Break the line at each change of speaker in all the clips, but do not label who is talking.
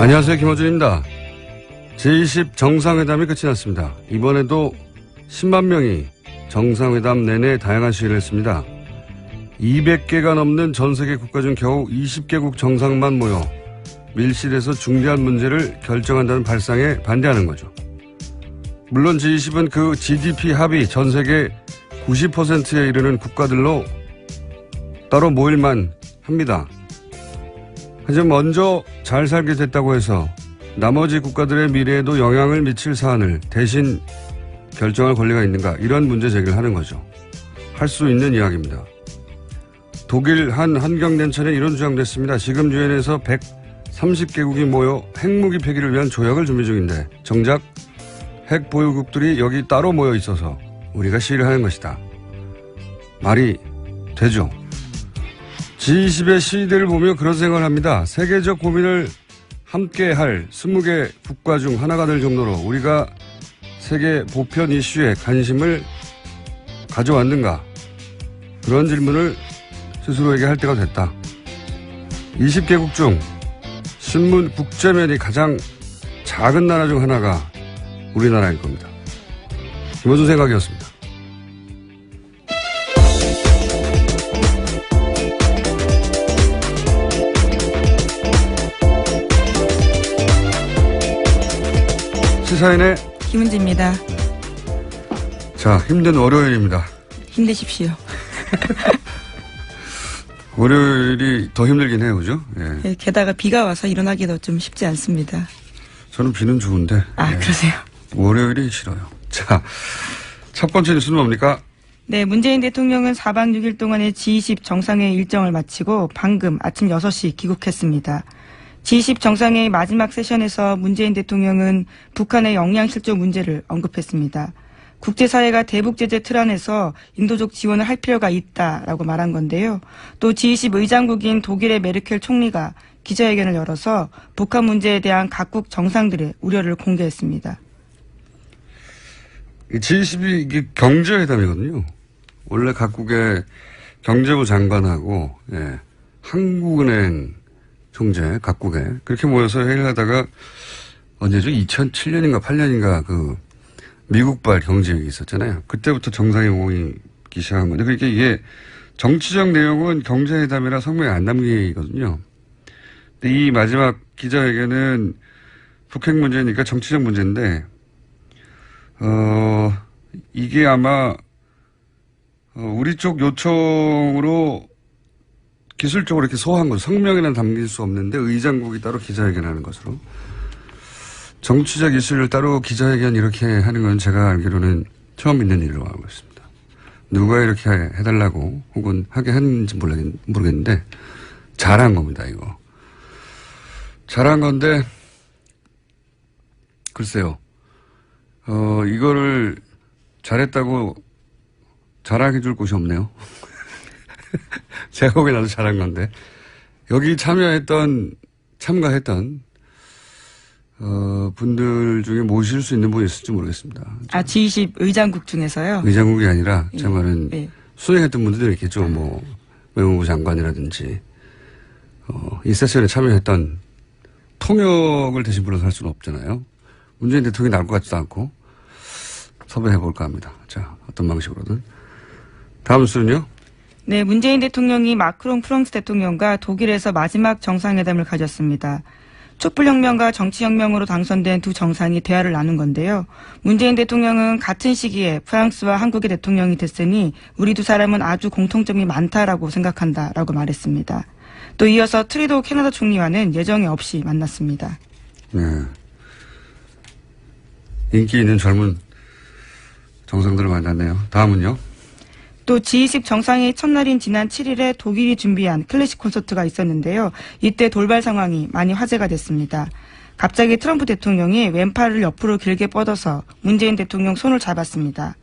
안녕하세요. 김어준입니다. 제20 정상회담이 끝이 났습니다. 이번에도 10만 명이 정상회담 내내 다양한 시위를 했습니다. 200개가 넘는 전 세계 국가 중 겨우 20개국 정상만 모여 밀실에서 중대한 문제를 결정한다는 발상에 반대하는 거죠. 물론 G20은 그 GDP 합이 전 세계 90%에 이르는 국가들로 따로 모일만 합니다. 하지만 먼저 잘 살게 됐다고 해서 나머지 국가들의 미래에도 영향을 미칠 사안을 대신 결정할 권리가 있는가, 이런 문제 제기를 하는 거죠. 할 수 있는 이야기입니다. 독일 한 환경단체는 이런 주장도 했습니다. 지금 유엔에서 130개국이 모여 핵무기 폐기를 위한 조약을 준비 중인데 정작 핵 보유국들이 여기 따로 모여 있어서 우리가 시위를 하는 것이다. 말이 되죠. G20의 시위대를 보며 그런 생각을 합니다. 세계적 고민을 함께 할 20개 국가 중 하나가 될 정도로 우리가 세계 보편 이슈에 관심을 가져왔는가? 그런 질문을 스스로에게 할 때가 됐다. 20개국 중 신문 국제면이 가장 작은 나라 중 하나가 우리나라일 겁니다. 김어준 생각이었습니다. 시사인의
김은지입니다.
자, 힘든 월요일입니다.
힘내십시오.
월요일이 더 힘들긴 해요, 그죠? 예.
네, 게다가 비가 와서 일어나기도 좀 쉽지 않습니다.
저는 비는 좋은데.
아,
예.
그러세요?
월요일이 싫어요. 자, 첫 번째 뉴스는 뭡니까?
네, 문재인 대통령은 4박 6일 동안의 G20 정상회의 일정을 마치고 방금 아침 6시 귀국했습니다. G20 정상회의 마지막 세션에서 문재인 대통령은 북한의 역량실조 문제를 언급했습니다. 국제사회가 대북제재 틀 안에서 인도적 지원을 할 필요가 있다라고 말한 건데요. 또 G20 의장국인 독일의 메르켈 총리가 기자회견을 열어서 북한 문제에 대한 각국 정상들의 우려를 공개했습니다.
G20이 이게 경제회담이거든요. 원래 각국의 경제부 장관하고, 예, 한국은행 총재 각국에 그렇게 모여서 회의를 하다가 언제죠? 2007년인가 8년인가 그 미국발 경제회의 있었잖아요. 그때부터 정상이 모이기 시작한 건데, 그러니까 이게 정치적 내용은 경제회담이라 성명에 안 담기거든요. 근데 이 마지막 기자회견은 북핵 문제니까 정치적 문제인데, 이게 아마 우리 쪽 요청으로 기술적으로 이렇게 소화한 거죠. 성명에는 담길 수 없는데 의장국이 따로 기자회견하는 것으로. 정치적 이슈를 따로 기자회견 이렇게 하는 건 제가 알기로는 처음 있는 일로 알고 있습니다. 누가 이렇게 해달라고 혹은 하게 했는지 모르겠는데 잘한 겁니다, 이거. 잘한 건데 글쎄요. 이거를 잘했다고 자랑해 줄 곳이 없네요. 제가 보기엔 아주 잘한 건데. 여기 참가했던 분들 중에 모실 수 있는 분이 있을지 모르겠습니다.
아, G20 의장국 중에서요?
의장국이 아니라 제 말은
예.
수행했던 분들도 있겠죠. 뭐 외무부 장관이라든지 이 세션에 참여했던 통역을 대신 불러서 할 수는 없잖아요. 문재인 대통령이 나올 것 같지도 않고 섭외해볼까 합니다. 자, 어떤 방식으로든. 다음 수는요?
네, 문재인 대통령이 마크롱 프랑스 대통령과 독일에서 마지막 정상회담을 가졌습니다. 촛불혁명과 정치혁명으로 당선된 두 정상이 대화를 나눈 건데요. 문재인 대통령은 같은 시기에 프랑스와 한국의 대통령이 됐으니 우리 두 사람은 아주 공통점이 많다라고 생각한다라고 말했습니다. 또 이어서 트리도 캐나다 총리와는 예정에 없이 만났습니다.
네. 인기 있는 젊은 정상들을 만났네요. 다음은요?
또 G20 정상회의 첫날인 지난 7일에 독일이 준비한 클래식 콘서트가 있었는데요. 이때 돌발 상황이 많이 화제가 됐습니다. 갑자기 트럼프 대통령이 왼팔을 옆으로 길게 뻗어서 문재인 대통령 손을 잡았습니다.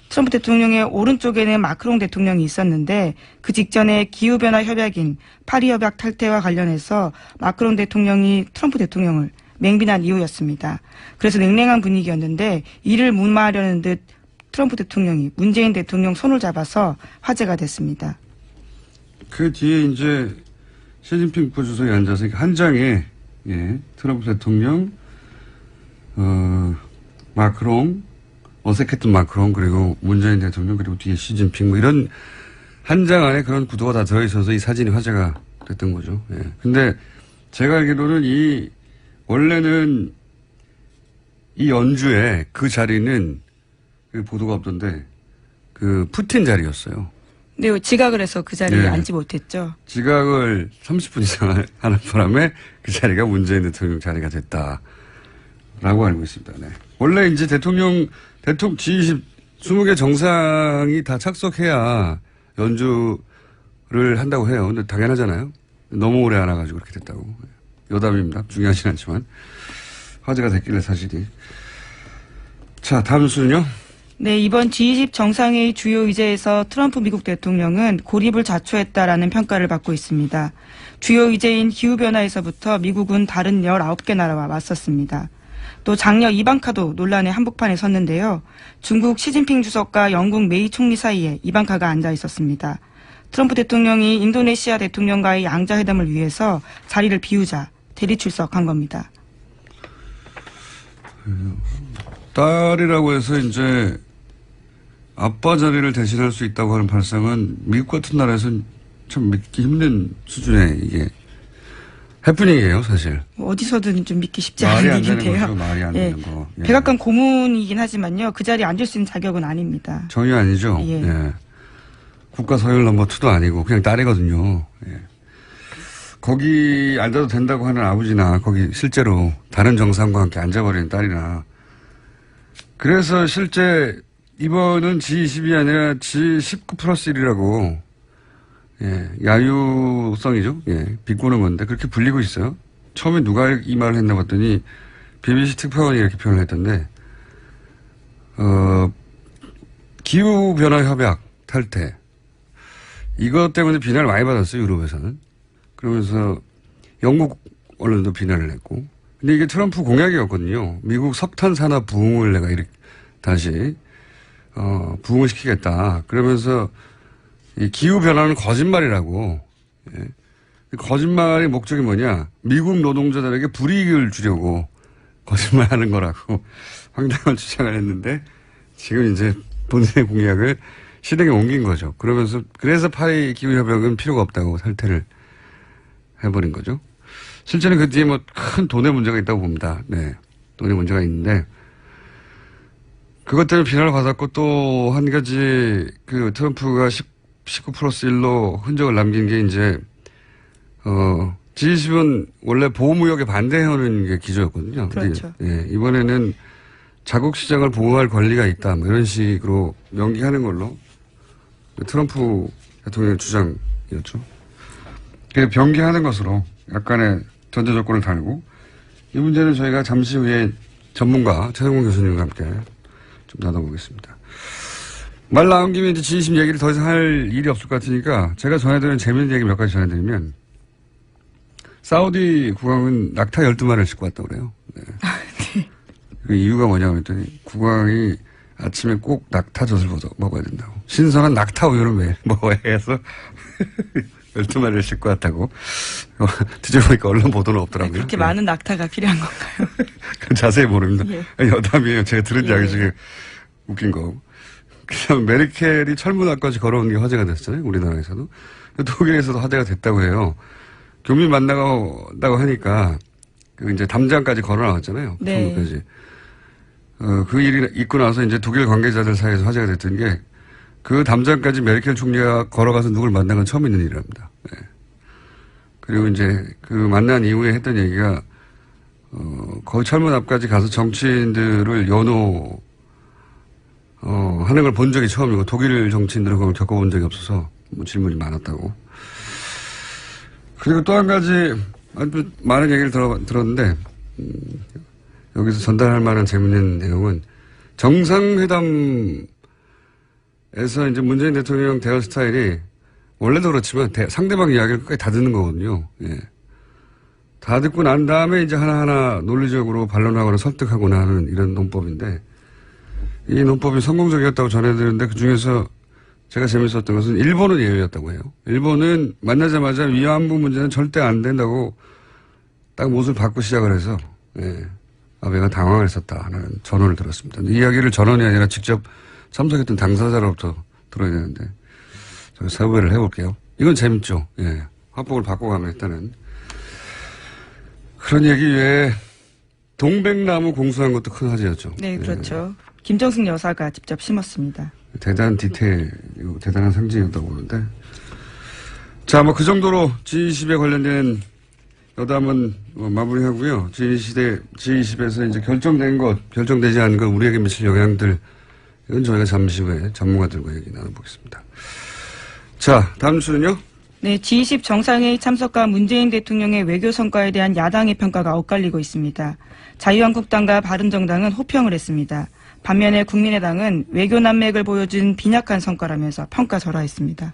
트럼프 대통령의 오른쪽에는 마크롱 대통령이 있었는데 그 직전에 기후변화 협약인 파리 협약 탈퇴와 관련해서 마크롱 대통령이 트럼프 대통령을 맹비난 이유였습니다. 그래서 냉랭한 분위기였는데 이를 무마하려는 듯 트럼프 대통령이 문재인 대통령 손을 잡아서 화제가 됐습니다.
그 뒤에 이제 시진핑 국가주석이 앉아서 한 장에 예, 트럼프 대통령, 마크롱, 어색했던 마크롱, 그리고 문재인 대통령, 그리고 뒤에 시진핑, 뭐 이런 한 장 안에 그런 구도가 다 들어있어서 이 사진이 화제가 됐던 거죠. 예. 근데 제가 알기로는 원래는 이 연주에 그 자리는 그 보도가 없던데 그 푸틴 자리였어요.
네, 지각을 해서 그 자리에
네.
앉지 못했죠.
지각을 30분 이상 하는 바람에 그 자리가 문재인 대통령 자리가 됐다라고 알고 있습니다. 네. 원래 이제 대통령 G20 20개 정상이 다 착석해야 연주를 한다고 해요. 근데 당연하잖아요. 너무 오래 안 와가지고 그렇게 됐다고. 여담입니다. 중요하진 않지만 화제가 됐길래 사실이. 자, 다음 순요.
네, 이번 G20 정상회의 주요 의제에서 트럼프 미국 대통령은 고립을 자초했다라는 평가를 받고 있습니다. 주요 의제인 기후변화에서부터 미국은 다른 19개 나라와 맞섰습니다. 또 장녀 이방카도 논란의 한복판에 섰는데요. 중국 시진핑 주석과 영국 메이 총리 사이에 이방카가 앉아 있었습니다. 트럼프 대통령이 인도네시아 대통령과의 양자회담을 위해서 자리를 비우자 대리 출석한 겁니다.
딸이라고 해서 이제 아빠 자리를 대신할 수 있다고 하는 발상은 미국 같은 나라에서는 참 믿기 힘든 수준의 이게 해프닝이에요, 사실.
어디서든 좀 믿기 쉽지
말이
않은
안 되는
얘기인데요.
거죠, 말이 안 되는 거. 예.
백악관 고문이긴 하지만요. 그 자리에 앉을 수 있는 자격은 아닙니다.
전혀 아니죠.
예.
예. 국가 서열 넘버 2도 아니고 그냥 딸이거든요. 예. 거기 앉아도 된다고 하는 아버지나 거기 실제로 다른 정상과 함께 앉아버리는 딸이나 그래서 실제 이번은 G20이 아니라 G19 플러스 1이라고 예, 야유성이죠. 예, 비꼬는 건데 그렇게 불리고 있어요. 처음에 누가 이 말을 했나 봤더니 BBC 특파원이 이렇게 표현을 했던데 기후변화 협약 탈퇴 이것 때문에 비난을 많이 받았어요. 유럽에서는. 그러면서 영국 언론도 비난을 했고 근데 이게 트럼프 공약이었거든요. 미국 석탄 산업 부흥을 내가 이렇게 다시 부흥을 시키겠다. 그러면서 이 기후변화는 거짓말이라고. 예. 거짓말의 목적이 뭐냐. 미국 노동자들에게 불이익을 주려고 거짓말하는 거라고 황당한 주장을 했는데 지금 이제 본인의 공약을 실행에 옮긴 거죠. 그래서 파리 기후협약은 필요가 없다고 탈퇴를 해버린 거죠. 실제는 그 뒤에 뭐 큰 돈의 문제가 있다고 봅니다. 네. 돈의 문제가 있는데 그것 때문에 비난을 받았고 또 한 가지 그 트럼프가 19 플러스 1로 흔적을 남긴 게 이제 G20은 원래 보호무역에 반대하는 게 기조였거든요.
그렇죠.
예, 이번에는 자국 시장을 보호할 권리가 있다. 뭐 이런 식으로 연기하는 걸로 트럼프 대통령의 주장이었죠. 변기하는 것으로 약간의 전제 조건을 달고 이 문제는 저희가 잠시 후에 전문가 최성훈 교수님과 함께 좀 나눠보겠습니다. 말 나온 김에 이제 G20 얘기를 더 이상 할 일이 없을 것 같으니까 제가 전해드리는 재밌는 얘기 몇 가지 전해드리면 사우디 국왕은 낙타 12마리를 싣고 왔다고 그래요. 네. 그 이유가 뭐냐고 했더니 국왕이 아침에 꼭 낙타젓을 먹어야 된다고. 신선한 낙타 우유를 매일 먹어야 해서 12마리를 싣고 왔다고. 뒤져보니까 언론 보도는 없더라고요.
그렇게
예.
많은 낙타가 필요한 건가요?
자세히 모릅니다.
예.
여담이에요. 제가 들은 이야기 중에 웃긴 거. 그냥 메르켈이 철문앞까지 걸어온 게 화제가 됐잖아요. 우리나라에서도. 독일에서도 화제가 됐다고 해요. 교민 만나고 하니까 그 이제 담장까지 걸어 나왔잖아요.
네.
까지. 그 일이 있고 나서 이제 독일 관계자들 사이에서 화제가 됐던 게 그 담장까지 메르켈 총리가 걸어가서 누굴 만난 건 처음 있는 일이랍니다. 네. 그리고 이제 그 만난 이후에 했던 얘기가 거의 철문 앞까지 가서 정치인들을 하는 걸 본 적이 처음이고 독일 정치인들은 그걸 겪어본 적이 없어서 뭐 질문이 많았다고. 그리고 또 한 가지 아주 많은 얘기를 들었는데 여기서 전달할 만한 재밌는 내용은 정상회담에서 이제 문재인 대통령 대화 스타일이 원래도 그렇지만 상대방 이야기를 끝까지 다 듣는 거거든요. 예. 다 듣고 난 다음에 이제 하나하나 논리적으로 반론하거나 설득하거나 하는 이런 논법인데 이 논법이 성공적이었다고 전해드렸는데 그중에서 제가 재밌었던 것은 일본은 예외였다고 해요. 일본은 만나자마자 위안부 문제는 절대 안 된다고 딱 못을 받고 시작을 해서, 예, 아베가 당황을 했었다는 전언을 들었습니다. 이 이야기를 전언이 아니라 직접 참석했던 당사자로부터 들어야 되는데, 제가 섭외를 해볼게요. 이건 재밌죠. 예. 화법을 바꿔가면 일단은. 그런 얘기 외에 동백나무 공수한 것도 큰 화제였죠.
네, 그렇죠. 예. 김정숙 여사가 직접 심었습니다.
대단한 디테일, 대단한 상징이었다고 보는데. 자, 뭐 그 정도로 G20에 관련된 여담은 마무리하고요. G20에서 이제 결정된 것, 결정되지 않은 것, 우리에게 미칠 영향들, 이건 저희가 잠시 후에 전문가들과 얘기 나눠보겠습니다. 자, 다음 주는요?
네, G20 정상회의 참석과 문재인 대통령의 외교 성과에 대한 야당의 평가가 엇갈리고 있습니다. 자유한국당과 바른정당은 호평을 했습니다. 반면에 국민의당은 외교 난맥을 보여준 빈약한 성과라면서 평가절하했습니다.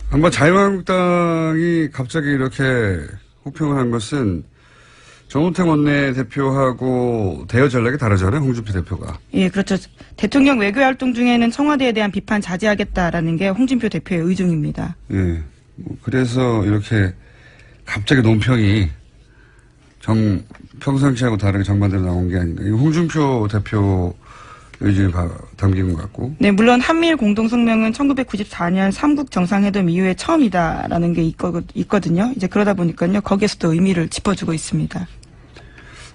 한번 자유한국당이 갑자기 이렇게 호평을 한 것은 정우택 원내대표하고 대여 전략이 다르잖아요. 홍준표 대표가.
예, 그렇죠. 대통령 외교 활동 중에는 청와대에 대한 비판 자제하겠다라는 게 홍준표 대표의 의중입니다.
예. 그래서 이렇게 갑자기 논평이 평상시하고 다르게 정반대로 나온 게 아닌가. 이거 홍준표 대표 의중이 담긴 것 같고.
네, 물론 한미일 공동성명은 1994년 삼국 정상회담 이후에 처음이다라는 게 있거든요. 이제 그러다 보니까요, 거기에서도 의미를 짚어주고 있습니다.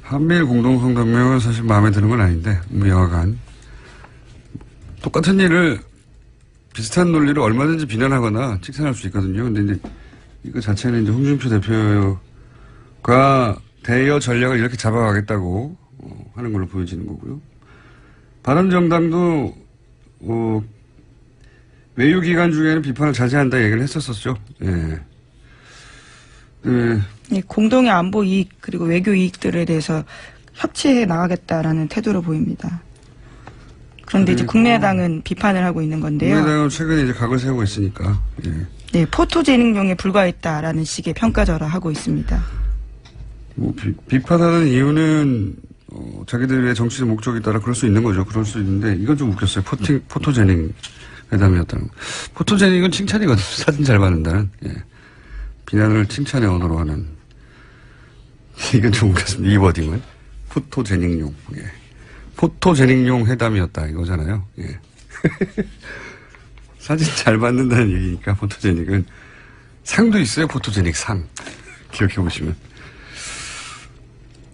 한미일 공동성명은 사실 마음에 드는 건 아닌데, 여하간. 똑같은 일을, 비슷한 논리를 얼마든지 비난하거나 칭찬할 수 있거든요. 근데 이제 이거 자체는 이제 홍준표 대표가 대여 전략을 이렇게 잡아가겠다고 하는 걸로 보여지는 거고요. 바른정당도 외유 기간 중에는 비판을 자제한다 얘기를 했었었죠. 예.
예, 공동의 안보 이익 그리고 외교 이익들에 대해서 협치해 나가겠다라는 태도로 보입니다. 그런데 이제 국민의당은 비판을 하고 있는 건데요.
국민의당은 최근에 이제 각을 세우고 있으니까. 예.
네, 포토제닉용에 불과했다라는 식의 평가절하하고 있습니다.
뭐 비판하는 이유는 자기들의 정치적 목적에 따라 그럴 수 있는 거죠. 그럴 수 있는데 이건 좀 웃겼어요. 포토제닉 회담이었다는 거. 포토제닉은 칭찬이거든요. 사진 잘 받는다는. 예. 비난을 칭찬의 언어로 하는. 이건 좀 웃겼습니다. 이 워딩은. 포토제닉용. 예. 포토제닉용 회담이었다 이거잖아요. 예. 사진 잘 받는다는 얘기니까 포토제닉은 상도 있어요. 포토제닉 상. 기억해 보시면.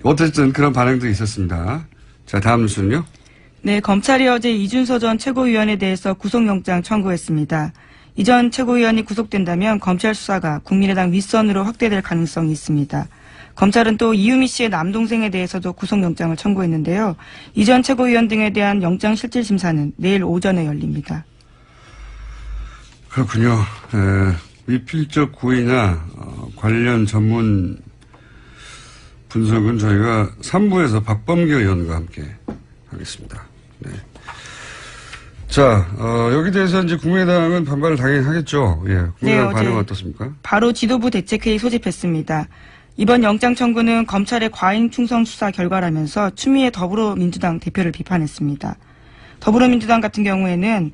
어쨌든 그런 반응도 있었습니다. 자, 다음 뉴스는요?
네, 검찰이 어제 이준서 전 최고위원에 대해서 구속영장 청구했습니다. 이 전 최고위원이 구속된다면 검찰 수사가 국민의당 윗선으로 확대될 가능성이 있습니다. 검찰은 또 이유미 씨의 남동생에 대해서도 구속영장을 청구했는데요. 이 전 최고위원 등에 대한 영장실질심사는 내일 오전에 열립니다.
그렇군요. 미필적 고의나 관련 전문 분석은 저희가 3부에서 박범계 의원과 함께 하겠습니다. 네. 자, 여기 대해서 이제 국민의당은 반발을 당연히 하겠죠. 예. 국민의당 반응은 어떻습니까?
바로 지도부 대책회의 소집했습니다. 이번 영장 청구는 검찰의 과잉 충성 수사 결과라면서 추미애 더불어민주당 대표를 비판했습니다. 더불어민주당 같은 경우에는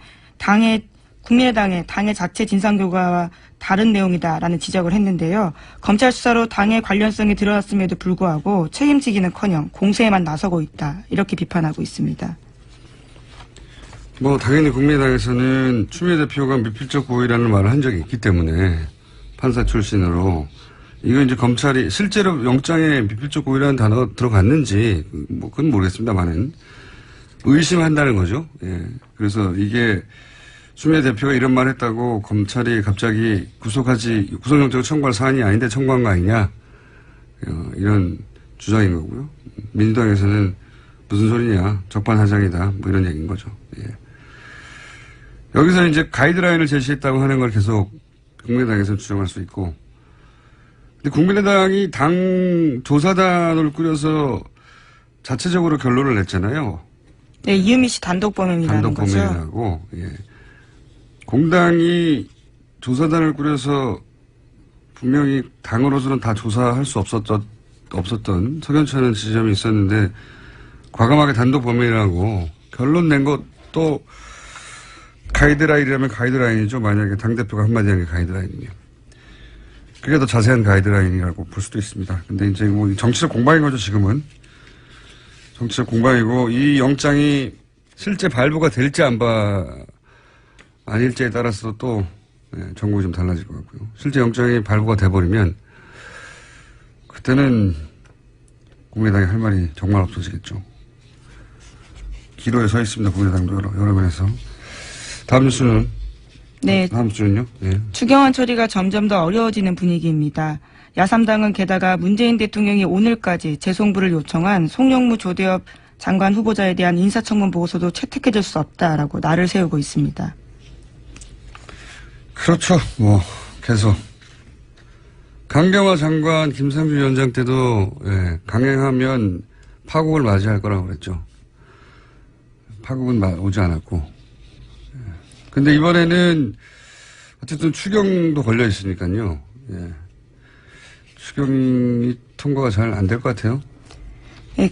국민의당의 당의 자체 진상규과와 다른 내용이다라는 지적을 했는데요. 검찰 수사로 당의 관련성이 드러났음에도 불구하고 책임지기는커녕 공세에만 나서고 있다. 이렇게 비판하고 있습니다.
뭐 당연히 국민의당에서는 추미애 대표가 미필적 고의라는 말을 한 적이 있기 때문에 판사 출신으로 이거 이제 검찰이 실제로 영장에 미필적 고의라는 단어가 들어갔는지 뭐 그건 모르겠습니다만은 의심한다는 거죠. 예. 그래서 이게 추미애 대표가 이런 말 했다고 검찰이 갑자기 구속영장을 청구할 사안이 아닌데 청구한 거 아니냐. 이런 주장인 거고요. 민주당에서는 무슨 소리냐. 적반하장이다. 뭐 이런 얘기인 거죠. 예. 여기서 이제 가이드라인을 제시했다고 하는 걸 계속 국민의당에서는 주장할 수 있고. 근데 국민의당이 당 조사단을 꾸려서 자체적으로 결론을 냈잖아요.
네, 이유미 씨 단독 범행이라는 거죠.
단독 범행이라고. 예. 공당이 조사단을 꾸려서 분명히 당으로서는 다 조사할 수 없었던 석연치 않은 지점이 있었는데 과감하게 단독 범행이라고 결론 낸 것도 가이드라인이라면 가이드라인이죠. 만약에 당대표가 한마디 한 게 가이드라인이면. 그게 더 자세한 가이드라인이라고 볼 수도 있습니다. 근데 이제 뭐 정치적 공방인 거죠, 지금은. 정치적 공방이고, 이 영장이 실제 발부가 될지 아닐지에 따라서 또, 정국이 좀 달라질 것 같고요. 실제 영장이 발부가 돼버리면, 그때는 국민의당이 할 말이 정말 없어지겠죠. 기로에 서 있습니다, 국민의당도 여러 면에서. 다음 뉴스는?
네.
다음 주는요? 네.
추경안 처리가 점점 더 어려워지는 분위기입니다. 야3당은 게다가 문재인 대통령이 오늘까지 재송부를 요청한 송영무 조대엽 장관 후보자에 대한 인사청문 보고서도 채택해줄 수 없다라고 날을 세우고 있습니다.
그렇죠. 뭐 계속 강경화 장관 김상준 위원장 때도 강행하면 파국을 맞이할 거라고 그랬죠. 파국은 오지 않았고. 근데 이번에는 어쨌든 추경도 걸려 있으니까요. 추경이 통과가 잘 안 될 것 같아요.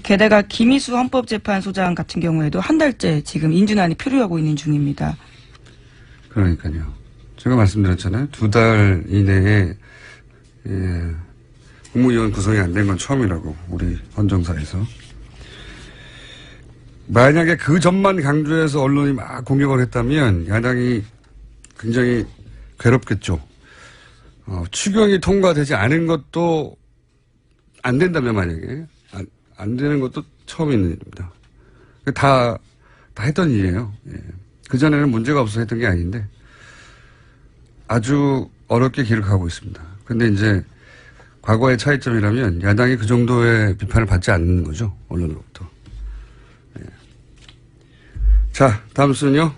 게다가 김희수 헌법재판소장 같은 경우에도 한 달째 지금 인준안이 표류하고 있는 중입니다.
그러니까요. 제가 말씀드렸잖아요. 2달 이내에 국무위원 구성이 안 된 건 처음이라고, 우리 헌정사에서. 만약에 그 점만 강조해서 언론이 막 공격을 했다면 야당이 굉장히 괴롭겠죠. 추경이 통과되지 않은 것도 안 된다면 만약에 안 되는 것도 처음 있는 일입니다. 다 했던 일이에요. 그전에는 문제가 없어서 했던 게 아닌데 아주 어렵게 길을 가고 있습니다. 근데 이제 과거의 차이점이라면 야당이 그 정도의 비판을 받지 않는 거죠. 언론으로부터. 자, 다음 순요.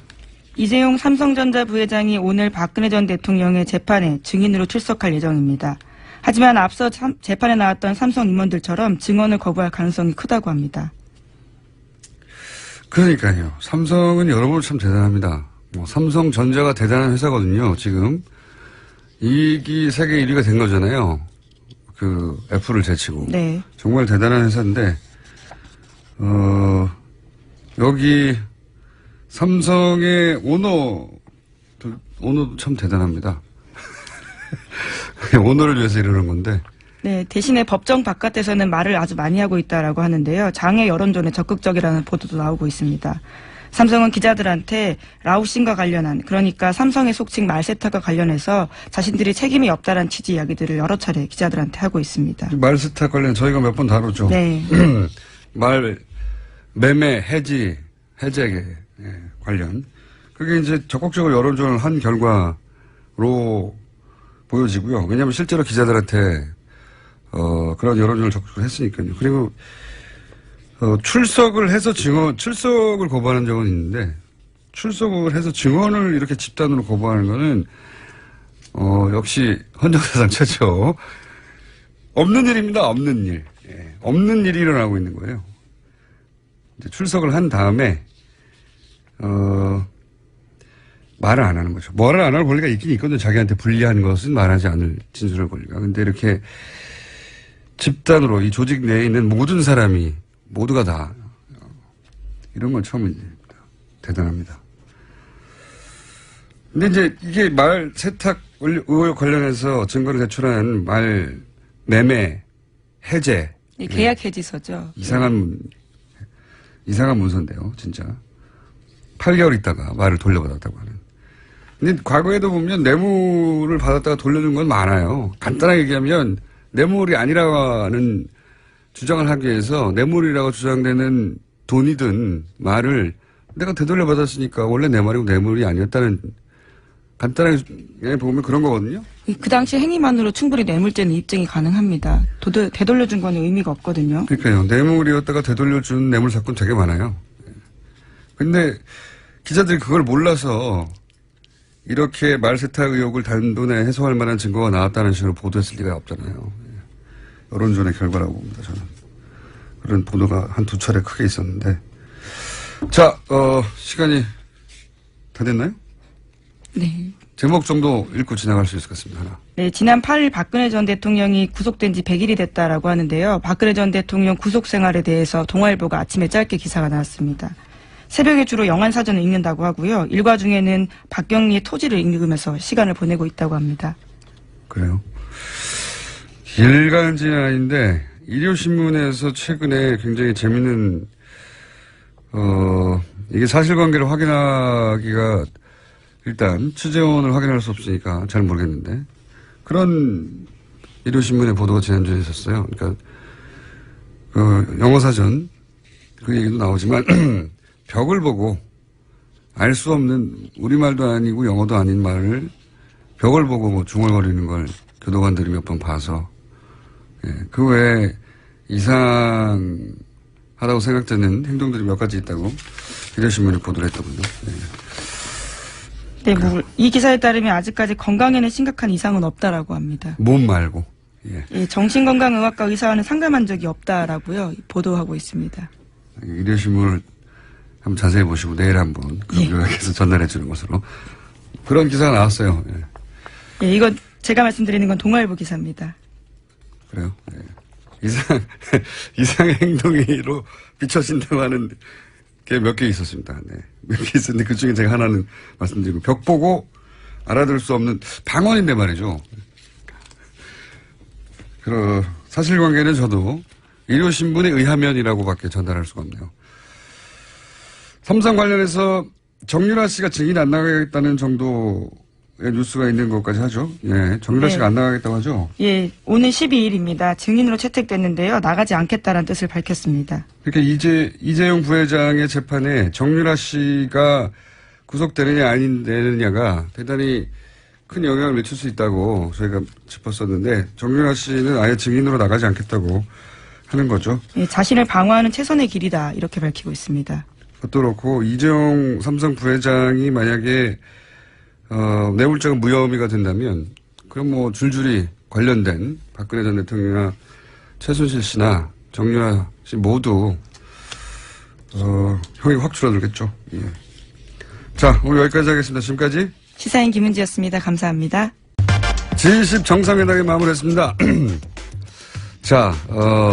이재용 삼성전자 부회장이 오늘 박근혜 전 대통령의 재판에 증인으로 출석할 예정입니다. 하지만 앞서 재판에 나왔던 삼성 임원들처럼 증언을 거부할 가능성이 크다고 합니다.
그러니까요. 삼성은 여러모로 참 대단합니다. 삼성전자가 대단한 회사거든요. 지금 이익이 세계 1위가 된 거잖아요. 그 애플을 제치고.
네.
정말 대단한 회사인데 여기 삼성의 오너도 참 대단합니다. 오너를 위해서 이러는 건데.
네, 대신에 법정 바깥에서는 말을 아주 많이 하고 있다라고 하는데요. 장애 여론전에 적극적이라는 보도도 나오고 있습니다. 삼성은 기자들한테 라오싱과 관련한, 그러니까 삼성의 속칭 말 세탁과 관련해서 자신들이 책임이 없다라는 취지 이야기들을 여러 차례 기자들한테 하고 있습니다.
말 세탁 관련 저희가 몇 번 다뤘죠.
네.
말 매매 해제 관련. 그게 이제 적극적으로 여론전을 한 결과로 보여지고요. 왜냐하면 실제로 기자들한테 그런 여론전을 적극적으로 했으니까요. 그리고 출석을 거부하는 적은 있는데 출석을 해서 증언을 이렇게 집단으로 거부하는 거는 역시 헌정사상 최초 없는 일입니다. 없는 일. 없는 일이 일어나고 있는 거예요. 이제 출석을 한 다음에 말을 안 하는 거죠. 말을 안 할 권리가 있긴 있거든요. 자기한테 불리한 것은 말하지 않을 진술할 권리가. 근데 이렇게 집단으로 이 조직 내에 있는 모든 사람이 모두가 다 이런 건 처음입니다. 대단합니다. 근데 이제 이게 말 세탁 의혹 관련해서 증거를 제출한 말 매매 해제.
계약 해지서죠.
이상한 문서인데요, 진짜. 8개월 있다가 말을 돌려받았다고 하는. 근데 과거에도 보면 뇌물을 받았다가 돌려준 건 많아요. 간단하게 얘기하면 뇌물이 아니라는 주장을 하기 위해서 뇌물이라고 주장되는 돈이든 말을 내가 되돌려 받았으니까 원래 내 말이고 뇌물이 아니었다는 간단하게 보면 그런 거거든요.
그 당시 행위만으로 충분히 뇌물죄는 입증이 가능합니다. 되돌려준 건 의미가 없거든요.
그러니까요. 뇌물이었다가 되돌려준 뇌물 사건 되게 많아요. 근데 기자들이 그걸 몰라서 이렇게 말세탁 의혹을 단돈에 해소할 만한 증거가 나왔다는 식으로 보도했을 리가 없잖아요. 여론전의 결과라고 봅니다, 저는. 그런 보도가 한두 차례 크게 있었는데. 자, 시간이 다 됐나요?
네.
제목 정도 읽고 지나갈 수 있을 것 같습니다. 하나.
네, 지난 8일 박근혜 전 대통령이 구속된 지 100일이 됐다라고 하는데요. 박근혜 전 대통령 구속 생활에 대해서 동아일보가 아침에 짧게 기사가 나왔습니다. 새벽에 주로 영안사전을 읽는다고 하고요. 일과 중에는 박경리의 토지를 읽으면서 시간을 보내고 있다고 합니다.
그래요? 일간지는 아닌데 일요신문에서 최근에 굉장히 재밌는 이게 사실관계를 확인하기가 일단 취재원을 확인할 수 없으니까 잘 모르겠는데 그런 일요신문의 보도가 지난주에 있었어요. 그러니까 영어사전 그 얘기도 나오지만 벽을 보고 알 수 없는 우리말도 아니고 영어도 아닌 말을 벽을 보고 뭐 중얼거리는 걸 교도관들이 몇 번 봐서 그 외에 이상하다고 생각되는 행동들이 몇 가지 있다고 일요신문이 보도를 했더군요.
네, 이 기사에 따르면 아직까지 건강에는 심각한 이상은 없다라고 합니다.
몸 말고.
예, 정신건강의학과 의사와는 상담한 적이 없다라고요. 보도하고 있습니다.
일요신문을 한번 자세히 보시고 내일 한번 요약해서 전달해 주는 것으로. 그런 기사가 나왔어요.
예, 이건 제가 말씀드리는 건 동아일보 기사입니다.
그래요? 이상의 행동으로 비춰진다고 하는 게 몇 개 있었습니다. 네. 몇 개 있었는데 그 중에 제가 하나는 말씀드리고 벽 보고 알아들 수 없는 방언인데 말이죠. 사실관계는 저도 일요신문에 의하면이라고밖에 전달할 수가 없네요. 삼성 관련해서 정유라 씨가 증인 안 나가겠다는 정도의 뉴스가 있는 것까지 하죠. 예, 정유라 씨가 안 나가겠다고 하죠.
예, 오늘 12일입니다. 증인으로 채택됐는데요. 나가지 않겠다는 뜻을 밝혔습니다.
그러니까 이재용 부회장의 재판에 정유라 씨가 구속되느냐 아니되느냐가 대단히 큰 영향을 미칠 수 있다고 저희가 짚었었는데 정유라 씨는 아예 증인으로 나가지 않겠다고 하는 거죠.
예, 자신을 방어하는 최선의 길이다 이렇게 밝히고 있습니다.
그것도 그렇고 이재용 삼성 부회장이 만약에 뇌물죄가 무혐의가 된다면 그럼 뭐 줄줄이 관련된 박근혜 전 대통령이나 최순실 씨나 정유라 씨 모두 형이 확 줄어들겠죠. 예. 자, 오늘 여기까지 하겠습니다. 지금까지
시사인 김은지였습니다. 감사합니다.
G20 정상회담이 마무리했습니다. 자,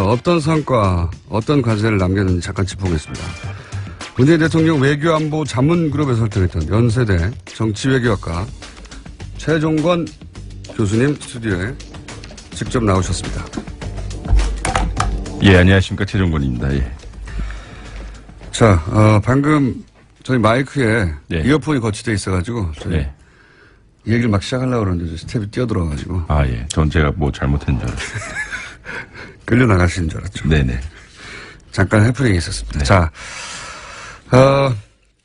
어떤 성과, 어떤 과제를 남겼는지 잠깐 짚어보겠습니다. 문재인 대통령 외교안보 자문그룹에 설정했던 연세대 정치외교학과 최종건 교수님 스튜디오에 직접 나오셨습니다.
예, 안녕하십니까. 최종건입니다. 예.
자, 방금 저희 마이크에
네.
이어폰이 거치되어 있어가지고 저희
네.
이 얘기를 막 시작하려고 그러는데 스텝이 뛰어들어가지고
아, 예. 전 제가 뭐 잘못한 줄 알았어요.
끌려나가시는 줄 알았죠.
네네.
잠깐 해프닝이 있었습니다.
네.
자,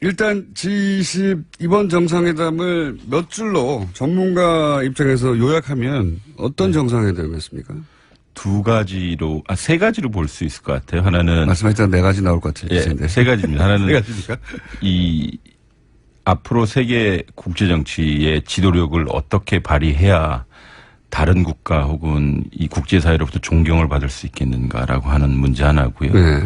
일단 G20 이번 정상회담을 몇 줄로 전문가 입장에서 요약하면 어떤 정상회담이었습니까?
세 가지로 볼 수 있을 것 같아요. 하나는.
말씀하셨던 네 가지 나올 것 같아요.
예, 세 가지입니다. 하나는.
네 가지입니까?
앞으로 세계 국제정치의 지도력을 어떻게 발휘해야 다른 국가 혹은 이 국제사회로부터 존경을 받을 수 있겠는가라고 하는 문제 하나고요.
네.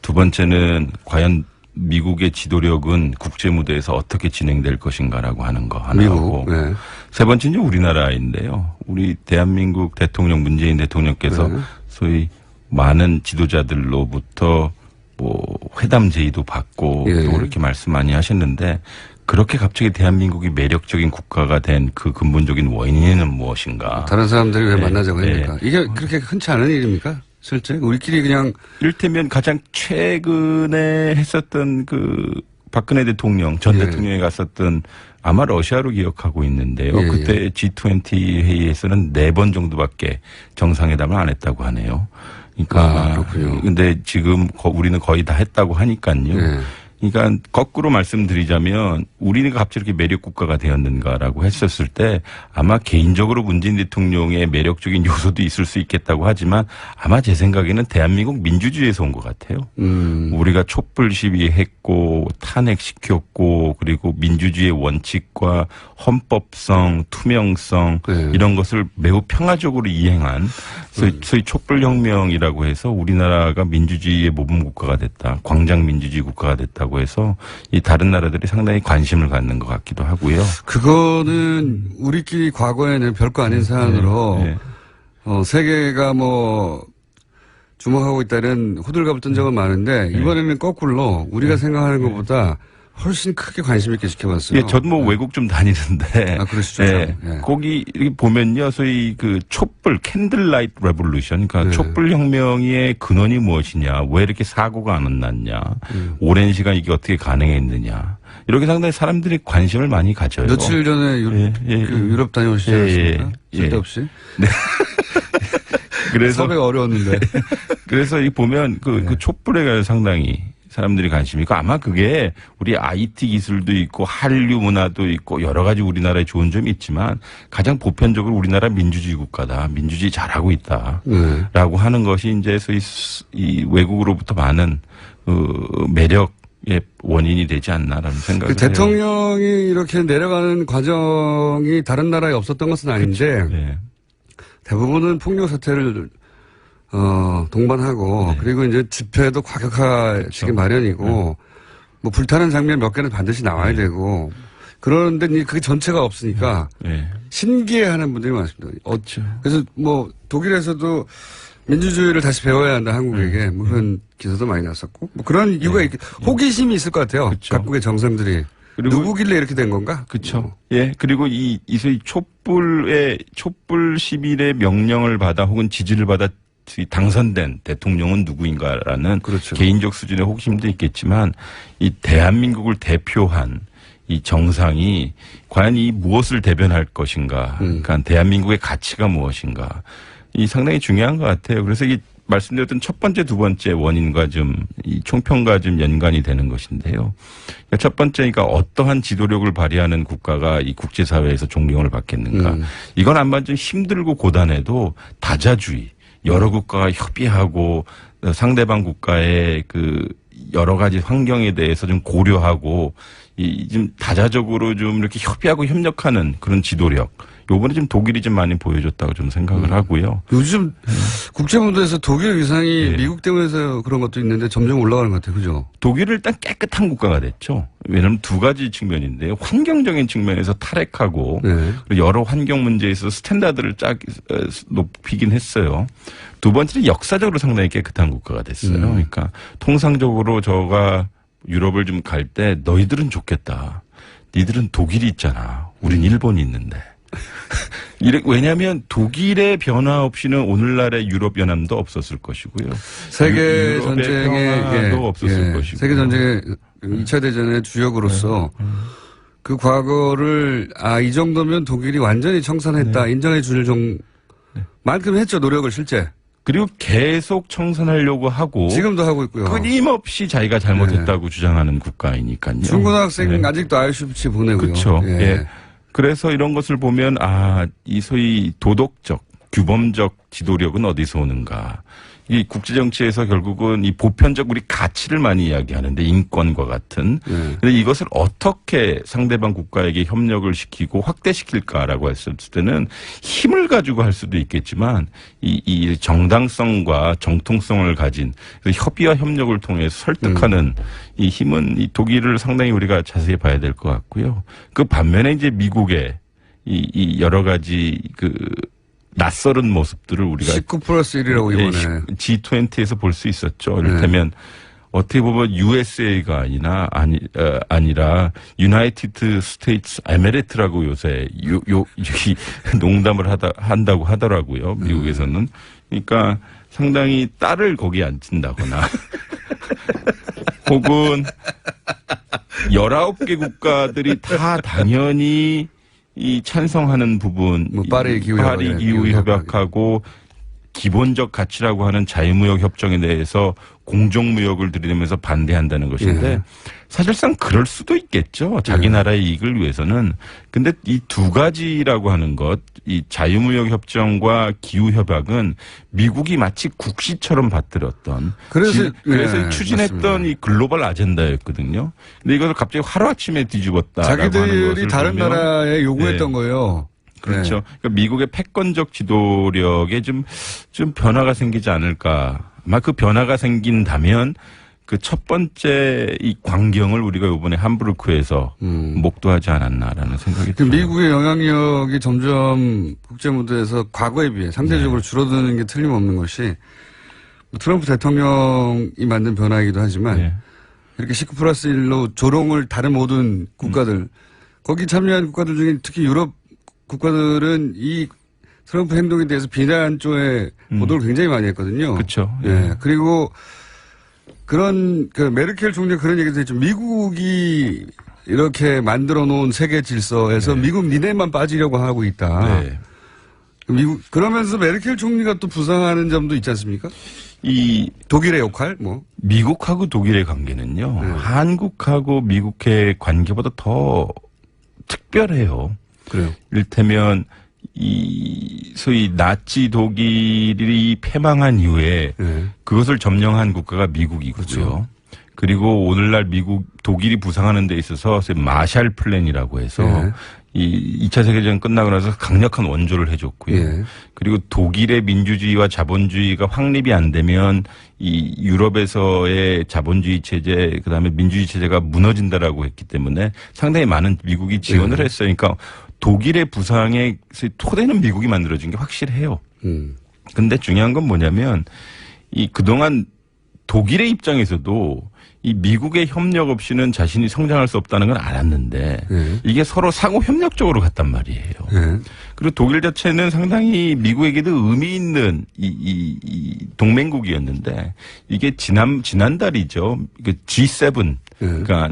두 번째는 과연 미국의 지도력은 국제무대에서 어떻게 진행될 것인가라고 하는 거 하나고.
네.
세 번째는 우리나라인데요. 우리 대한민국 대통령 문재인 대통령께서
네.
소위 많은 지도자들로부터 뭐 회담 제의도 받고
예.
또 그렇게 말씀 많이 하셨는데 그렇게 갑자기 대한민국이 매력적인 국가가 된 그 근본적인 원인은 무엇인가?
다른 사람들이 왜
네.
만나자고
네.
합니까? 이게 그렇게 흔치 않은 일입니까? 실제 우리끼리 그냥
이를테면 가장 최근에 했었던 그 박근혜 대통령 전
예.
대통령이 갔었던 아마 러시아로 기억하고 있는데요.
예,
그때 G20 회의에서는 4번 정도밖에 정상회담을 안 했다고 하네요. 그러니까
그렇군요.
근데 지금 우리는 거의 다 했다고 하니까요.
예.
그러니까 거꾸로 말씀드리자면 우리가 갑자기 이렇게 매력 국가가 되었는가라고 했었을 때 아마 개인적으로 문재인 대통령의 매력적인 요소도 있을 수 있겠다고 하지만 아마 제 생각에는 대한민국 민주주의에서 온 것 같아요. 우리가 촛불 시위했고 탄핵시켰고 그리고 민주주의의 원칙과 헌법성, 투명성
네.
이런 것을 매우 평화적으로 이행한 소위 촛불혁명이라고 해서 우리나라가 민주주의의 모범 국가가 됐다. 광장 민주주의 국가가 됐다고 해서 이 다른 나라들이 상당히 관심을 갖는 것 같기도 하고요.
그거는 우리끼리 과거에는 별거 아닌 사안으로
네.
세계가 뭐 주목하고 있다는 호들갑을 뜬 적은 많은데 이번에는 거꾸로 우리가 생각하는 것보다 훨씬 크게 관심 있게 지켜봤어요.
예, 저도 뭐 외국 좀 다니는데.
아, 그러시죠.
예,
예.
거기 이렇게 보면요, 소위 그 촛불, 캔들라이트 레볼루션, 그러니까
네.
촛불 혁명의 근원이 무엇이냐, 왜 이렇게 사고가 안 났냐, 오랜 시간 이게 어떻게 가능했느냐. 이렇게 상당히 사람들이 관심을 많이 가져요.
며칠 전에 유럽 다녀오시지 않았습니까? 쓸데없이. 네.
그래서
섭외가 어려웠는데.
그래서 이 보면 그 촛불에 관해 상당히 사람들이 관심이 있고 아마 그게 우리 IT 기술도 있고 한류 문화도 있고 여러 가지 우리나라에 좋은 점이 있지만 가장 보편적으로 우리나라 민주주의 국가다. 민주주의 잘하고 있다. 라고 하는 것이 이제 소위 이 외국으로부터 많은 매력의 원인이 되지 않나라는 생각을 해요.
대통령이 이렇게 내려가는 과정이 다른 나라에 없었던 것은 아닌데
네.
대부분은 폭력 사태를 동반하고 그리고 이제 집회도 과격화시기 마련이고 뭐 불타는 장면 몇 개는 반드시 나와야 되고 그런데 그게 전체가 없으니까 신기해하는 분들이 많습니다. 그래서 뭐 독일에서도 민주주의를 다시 배워야 한다 한국에게 뭐 그런 기사도 많이 났었고 뭐 그런 이유가 호기심이 있을 것 같아요.
그쵸.
각국의 정상들이. 누구길래 이렇게 된 건가?
그렇죠. 예. 그리고 이 소위 촛불 시민의 명령을 받아 혹은 지지를 받아 당선된 대통령은 누구인가라는
그렇죠.
개인적 수준의 호기심도 있겠지만 이 대한민국을 대표한 이 정상이 과연 이 무엇을 대변할 것인가. 그러니까 대한민국의 가치가 무엇인가. 이 상당히 중요한 것 같아요. 그래서 이 말씀드렸던 첫 번째, 두 번째 원인과 이 총평과 연관이 되는 것인데요. 그러니까 첫 번째니까 어떠한 지도력을 발휘하는 국가가 이 국제사회에서 존경을 받겠는가. 이건 아마 좀 힘들고 고단해도 다자주의, 여러 국가가 협의하고 상대방 국가의 그 여러 가지 환경에 대해서 좀 고려하고 좀 다자적으로 좀 이렇게 협의하고 협력하는 그런 지도력. 요번에 좀 독일이 좀 많이 보여줬다고 좀 생각을 하고요.
요즘 국제무대에서 독일 위상이 미국 때문에서 그런 것도 있는데 점점 올라가는 것 같아요. 그죠?
독일은 일단 깨끗한 국가가 됐죠. 왜냐하면 두 가지 측면인데요. 환경적인 측면에서 탈핵하고 그리고 여러 환경 문제에 있어서 스탠다드를 높이긴 했어요. 두 번째는 역사적으로 상당히 깨끗한 국가가 됐어요. 그러니까 통상적으로 저가 유럽을 좀 갈 때 너희들은 좋겠다. 니들은 독일이 있잖아. 우린 일본이 있는데. 왜냐하면 독일의 변화 없이는 오늘날의 유럽 연합도 없었을 것이고요.
세계 전쟁의
평화도 없었을 것이고.
세계 전쟁의 2차 대전의 주역으로서 그 과거를 이 정도면 독일이 완전히 청산했다 인정해 줄 만큼 했죠. 노력을 실제.
그리고 계속 청산하려고 하고
지금도 하고 있고요.
끊임없이 자기가 잘못했다고 주장하는 국가이니까요.
중고등학생 아직도 아이슈비츠 보내고요.
그렇죠. 그래서 이런 것을 보면 이 소위 도덕적, 규범적 지도력은 어디서 오는가. 이 국제정치에서 결국은 이 보편적 우리 가치를 많이 이야기하는데 인권과 같은. 근데 이것을 어떻게 상대방 국가에게 협력을 시키고 확대시킬까라고 했을 때는 힘을 가지고 할 수도 있겠지만 이 정당성과 정통성을 가진 협의와 협력을 통해서 설득하는 이 힘은 이 독일을 상당히 우리가 자세히 봐야 될 것 같고요. 그 반면에 이제 미국의 이 여러 가지 낯설은 모습들을 우리가
19+1이라고 이번에
G20에서 볼 수 있었죠. 이를테면 어떻게 보면 USA가 아니라 유나이티드 스테이츠 에메리트라고 요새 농담을 한다고 하더라고요. 미국에서는. 그러니까 상당히 딸을 거기에 앉힌다거나 혹은 19개 국가들이 다 당연히 이 찬성하는 부분,
파리
기후 협약하고 기본적 가치라고 하는 자유무역 협정에 대해서 공정무역을 들이대면서 반대한다는 것인데 사실상 그럴 수도 있겠죠. 자기 나라의 이익을 위해서는. 근데 이 두 가지라고 하는 것, 이 자유무역 협정과 기후 협약은 미국이 마치 국시처럼 받들었던 그래서 추진했던
맞습니다.
이 글로벌 아젠다였거든요. 근데 이것을 갑자기 하루아침에 뒤집었다.
자기들이 다른 나라에 요구했던 거예요.
그렇죠. 그러니까 미국의 패권적 지도력에 좀 변화가 생기지 않을까. 아마 그 변화가 생긴다면 그 첫 번째 이 광경을 우리가 이번에 함부르크에서 목도하지 않았나라는 생각이 들어요.
미국의 영향력이 점점 국제 무대에서 과거에 비해 상대적으로 줄어드는 게 틀림없는 것이 트럼프 대통령이 만든 변화이기도 하지만 이렇게 19+1로 조롱을 다른 모든 국가들, 거기 참여한 국가들 중에 특히 유럽 국가들은 이 트럼프 행동에 대해서 비난 쪽에 보도를 굉장히 많이 했거든요.
그렇죠.
예. 그리고 그런 그 메르켈 총리가 그런 얘기도 했죠. 미국이 이렇게 만들어 놓은 세계 질서에서 미국 니네만 빠지려고 하고 있다.
네.
미국 그러면서 메르켈 총리가 또 부상하는 점도 있지 않습니까?
이
독일의 역할 뭐.
미국하고 독일의 관계는요. 한국하고 미국의 관계보다 더 특별해요.
그래요.
이를테면 이 소위 나치 독일이 패망한 이후에 그것을 점령한 국가가 미국이고요.
그렇죠.
그리고 오늘날 독일이 부상하는 데 있어서 마샬 플랜이라고 해서 이 2차 세계대전 끝나고 나서 강력한 원조를 해줬고요. 그리고 독일의 민주주의와 자본주의가 확립이 안 되면 이 유럽에서의 자본주의 체제, 그다음에 민주주의 체제가 무너진다라고 했기 때문에 상당히 많은 미국이 지원을 했어요. 그러니까 독일의 부상의 토대는 미국이 만들어준 게 확실해요. 근데 중요한 건 뭐냐면 이 그동안 독일의 입장에서도 이 미국의 협력 없이는 자신이 성장할 수 없다는 걸 알았는데 이게 서로 상호 협력적으로 갔단 말이에요. 그리고 독일 자체는 상당히 미국에게도 의미 있는 이 동맹국이었는데 이게 지난달이죠. 그 G7 그러니까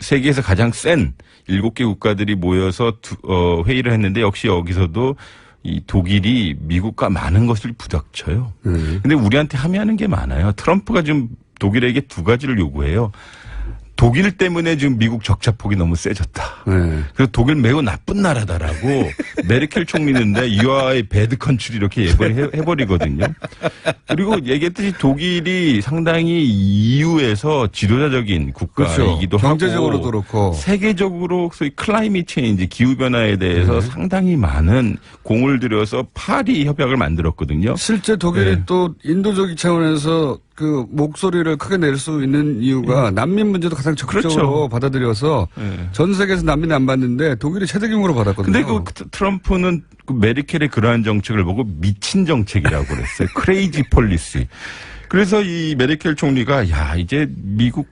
세계에서 가장 센 7개 국가들이 모여서 회의를 했는데 역시 여기서도 이 독일이 미국과 많은 것을 부닥쳐요. 근데 우리한테 함의하는 게 많아요. 트럼프가 지금 독일에게 두 가지를 요구해요. 독일 때문에 지금 미국 적자폭이 너무 세졌다. 그래서 독일 매우 나쁜 나라다라고 메르켈 총리는데 유아의 배드 컨트리 이렇게 해버리거든요. 그리고 얘기했듯이 독일이 상당히 EU에서 지도자적인 국가이기도 하고
경제적으로도 그렇고
세계적으로 소위 클라이밋 체인지 기후변화에 대해서 상당히 많은 공을 들여서 파리 협약을 만들었거든요.
실제 독일이 또 인도적인 차원에서 그 목소리를 크게 낼 수 있는 이유가 난민 문제도 가장 적극적으로 받아들여서 전 세계에서 난민 안 받는데 독일이 최대 규모로 받았거든요.
근데 그 트럼프는 그 메르켈의 그러한 정책을 보고 미친 정책이라고 그랬어요. 크레이지 폴리시. 그래서 이 메르켈 총리가 야 이제 미국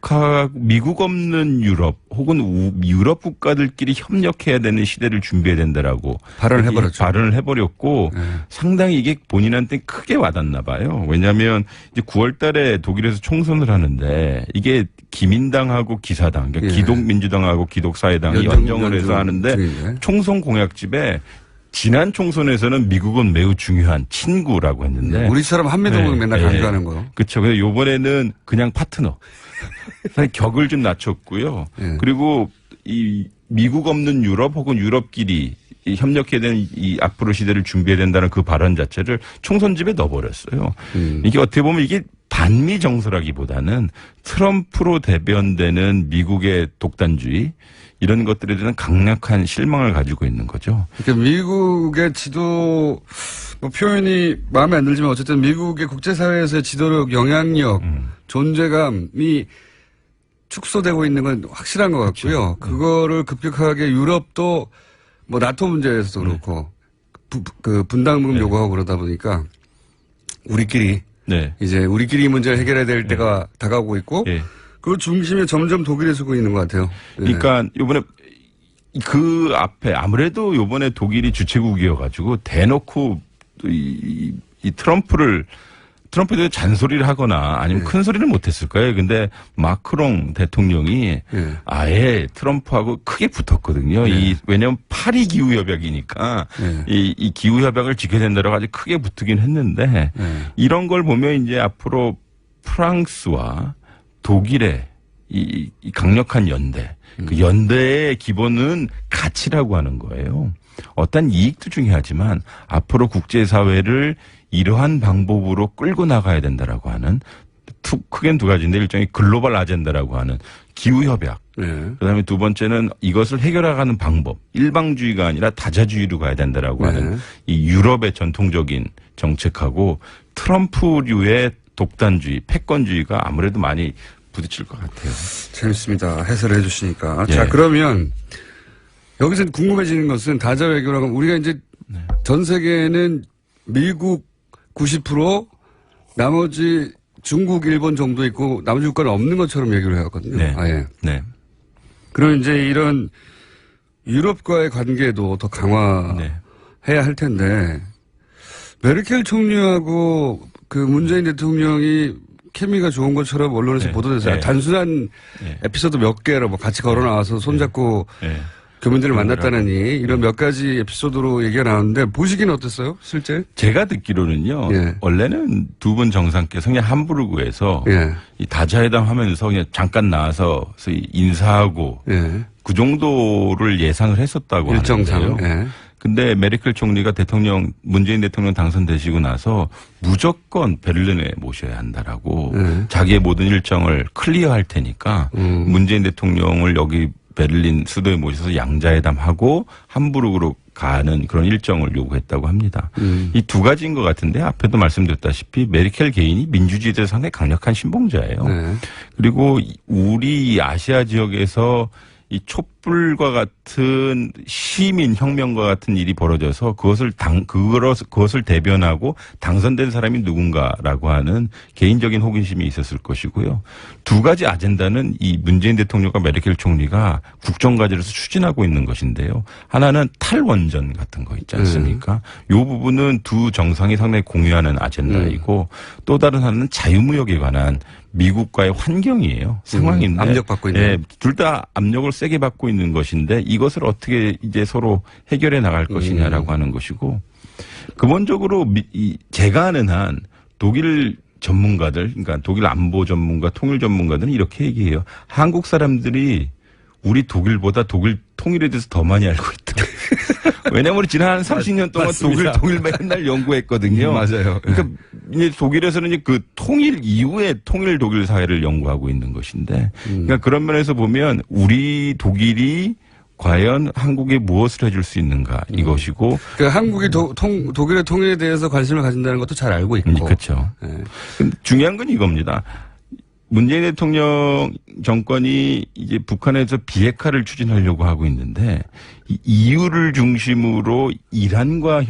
없는 유럽 혹은 유럽 국가들끼리 협력해야 되는 시대를 준비해야 된다라고 발언을 해버렸고 상당히 이게 본인한테 크게 와닿나 봐요. 왜냐하면 이제 9월달에 독일에서 총선을 하는데 이게 기민당하고 기사당, 그러니까 기독민주당하고 기독사회당이 연정을 해서 하는데 총선 공약집에. 지난 총선에서는 미국은 매우 중요한 친구라고 했는데
우리처럼 한미동맹 맨날 강조하는 거.
그렇죠. 근데 이번에는 그냥 파트너. 격을 좀 낮췄고요. 그리고 이 미국 없는 유럽 혹은 유럽끼리 협력해야 되는 이 앞으로 시대를 준비해야 된다는 그 발언 자체를 총선집에 넣어버렸어요. 이게 어떻게 보면 이게 반미 정서라기보다는 트럼프로 대변되는 미국의 독단주의 이런 것들에 대한 강력한 실망을 가지고 있는 거죠.
그러니까 미국의 지도 뭐 표현이 마음에 안 들지만 어쨌든 미국의 국제사회에서의 지도력, 영향력, 존재감이 축소되고 있는 건 확실한 것 같고요. 그거를 급격하게 유럽도 뭐 나토 문제에서도 그렇고 그 분담금 요구하고 그러다 보니까 우리끼리 이제 우리끼리 문제를 해결해야 될 때가 다가오고 있고 그 중심에 점점 독일이 서고 있는 것 같아요.
그러니까 이번에 그 앞에 아무래도 이번에 독일이 주최국이어가지고 대놓고 이 트럼프에 잔소리를 하거나 아니면 큰 소리를 못했을 거예요. 근데 마크롱 대통령이 아예 트럼프하고 크게 붙었거든요. 왜냐하면 파리 기후협약이니까 이 기후협약을 지켜야 된다고 아주 크게 붙긴 했는데 이런 걸 보면 이제 앞으로 프랑스와 독일의 이 강력한 연대, 그 연대의 기본은 가치라고 하는 거예요. 어떤 이익도 중요하지만 앞으로 국제사회를 이러한 방법으로 끌고 나가야 된다라고 하는 크게는 두 가지인데 일종의 글로벌 아젠다라고 하는 기후협약. 그다음에 두 번째는 이것을 해결하는 방법. 일방주의가 아니라 다자주의로 가야 된다라고 하는 이 유럽의 전통적인 정책하고 트럼프류의 독단주의, 패권주의가 아무래도 많이 부딪힐 것 같아요.
재밌습니다. 해설을 해 주시니까. 자, 그러면 여기서 궁금해지는 것은 다자 외교라고 하면 우리가 이제 전 세계는 미국 90% 나머지 중국, 일본 정도 있고 나머지 국가는 없는 것처럼 얘기를 해왔거든요.
네.
아예.
네.
그럼 이제 이런 유럽과의 관계도 더 강화해야
네.
할 텐데 메르켈 총리하고 그 문재인 대통령이 케미가 좋은 것처럼 언론에서
네.
보도돼서
네.
단순한
네.
에피소드 몇 개로 뭐 같이 걸어 나와서 손잡고
네.
교민들을 만났다느니 이런 몇 가지 에피소드로 얘기가 나왔는데 보시기는 어땠어요? 실제?
제가 듣기로는요.
예.
원래는 두 분 정상께서 그냥 함부르크에서
예.
이 다자회담 하면서 그냥 잠깐 나와서 인사하고
예.
그 정도를 예상을 했었다고
일정상.
하는데요.
예.
근데 메르켈 총리가 문재인 대통령 당선되시고 나서 무조건 베를린에 모셔야 한다라고 자기의 모든 일정을 클리어할 테니까 문재인 대통령을 여기 베를린 수도에 모셔서 양자회담하고 함부르크로 가는 그런 일정을 요구했다고 합니다. 이 두 가지인 것 같은데 앞에도 말씀드렸다시피 메르켈 개인이 민주주의에 대해서 상당히 강력한 신봉자예요.
네.
그리고 우리 아시아 지역에서 이 촛불과 같은 시민 혁명과 같은 일이 벌어져서 그것을 대변하고 당선된 사람이 누군가라고 하는 개인적인 호기심이 있었을 것이고요. 두 가지 아젠다는 이 문재인 대통령과 메르켈 총리가 국정과제로서 추진하고 있는 것인데요. 하나는 탈원전 같은 거 있지 않습니까? 이 부분은 두 정상이 상당히 공유하는 아젠다이고 또 다른 하나는 자유무역에 관한 미국과의 환경이에요. 상황인데.
압력받고 있는.
예, 둘 다 압력을 세게 받고 있는 것인데 이것을 어떻게 이제 서로 해결해 나갈 것이냐라고 하는 것이고 근본적으로 제가 아는 한 독일 전문가들, 그러니까 독일 안보 전문가, 통일 전문가들은 이렇게 얘기해요. 한국 사람들이 우리 독일보다 독일 통일에 대해서 더 많이 알고 있다. 왜냐하면 지난 30년 동안 독일 맨날 연구했거든요.
맞아요.
그러니까 이제 독일에서는 이제 그 통일 이후에 통일 독일 사회를 연구하고 있는 것인데, 그러니까 그런 면에서 보면 우리 독일이 과연 한국에 무엇을 해줄 수 있는가 이것이고.
그러니까 한국이 독일의 통일에 대해서 관심을 가진다는 것도 잘 알고 있고.
그렇죠.
네.
근데 중요한 건 이겁니다. 문재인 대통령 정권이 이제 북한에서 비핵화를 추진하려고 하고 있는데 이 이유를 중심으로 이란과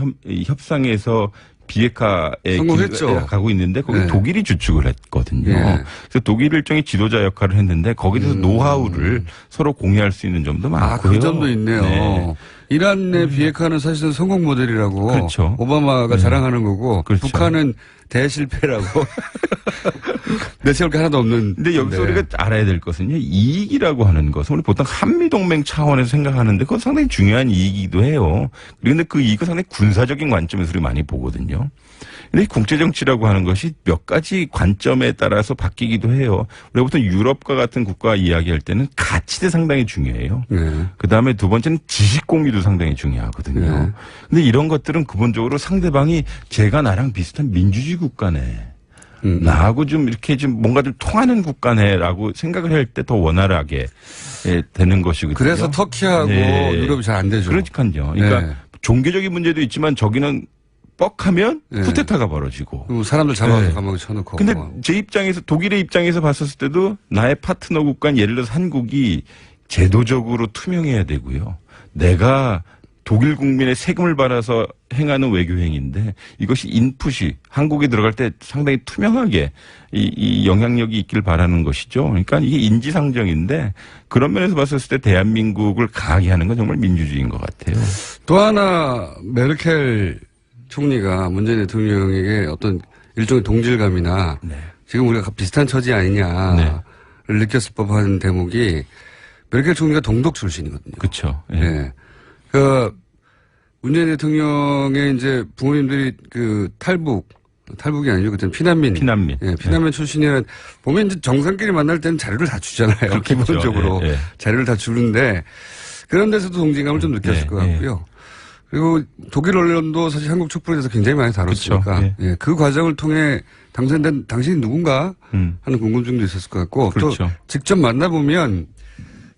협상에서 비핵화에
성공했죠.
가고 있는데 거기
네.
독일이 주축을 했거든요.
네.
그래서 독일 일종의 지도자 역할을 했는데 거기서 노하우를 서로 공유할 수 있는 점도 많고요.
그 점도 있네요.
네.
이란의 비핵화는 사실은 성공 모델이라고
그렇죠.
오바마가 자랑하는 거고
그렇죠.
북한은 대실패라고 내세울 게 하나도 없는.
근데 여기서 우리가 알아야 될 것은요. 이익이라고 하는 것은 우리 보통 한미동맹 차원에서 생각하는데 그건 상당히 중요한 이익이기도 해요. 그런데 그 이익은 상당히 군사적인 관점에서 우리 많이 보거든요. 근데 국제정치라고 하는 것이 몇 가지 관점에 따라서 바뀌기도 해요. 우리가 보통 유럽과 같은 국가 이야기할 때는 가치도 상당히 중요해요.
네.
그다음에 두 번째는 지식 공유도 상당히 중요하거든요.
네.
근데 이런 것들은 기본적으로 상대방이 제가 나랑 비슷한 민주주의 국가네. 나하고 좀 이렇게 좀 뭔가 좀 통하는 국가네라고 생각을 할 때 더 원활하게 되는 것이거든요.
그래서 터키하고
네.
유럽이 잘 안 되죠.
그러니까요. 그러니까
네.
종교적인 문제도 있지만 저기는 뻑하면
네.
쿠데타가 벌어지고.
그리고 사람들 잡아서
네.
감옥에 쳐놓고.
근데 제 입장에서 독일의 입장에서 봤었을 때도 나의 파트너 국가는 예를 들어서 한국이 제도적으로 투명해야 되고요. 내가 독일 국민의 세금을 받아서 행하는 외교 행위인데 이것이 인풋이 한국에 들어갈 때 상당히 투명하게 이 영향력이 있길 바라는 것이죠. 그러니까 이게 인지상정인데 그런 면에서 봤었을 때 대한민국을 강하게 하는 건 정말 민주주의인 것 같아요.
또 하나 메르켈 총리가 문재인 대통령에게 어떤 일종의 동질감이나
네.
지금 우리가 비슷한 처지 아니냐를
네.
느꼈을 법한 대목이 메르켈 총리가 동독 출신이거든요.
그렇죠. 예.
네. 그 문재인 대통령의 이제 부모님들이 그 탈북이 아니죠. 그때는 피난민. 예, 피난민 출신이라 보면 이제 정상끼리 만날 때는 자료를 다 주잖아요.
그렇겠죠.
기본적으로
예, 예.
자료를 다 주는데 그런 데서도 동질감을 좀 느꼈을 것 같고요. 그리고 독일 언론도 사실 한국 촛불에 대해서 굉장히 많이 다뤘으니까
그렇죠.
예, 그 과정을 통해 당선된 당신이 누군가 하는 궁금증도 있었을 것 같고
그렇죠.
또 직접 만나보면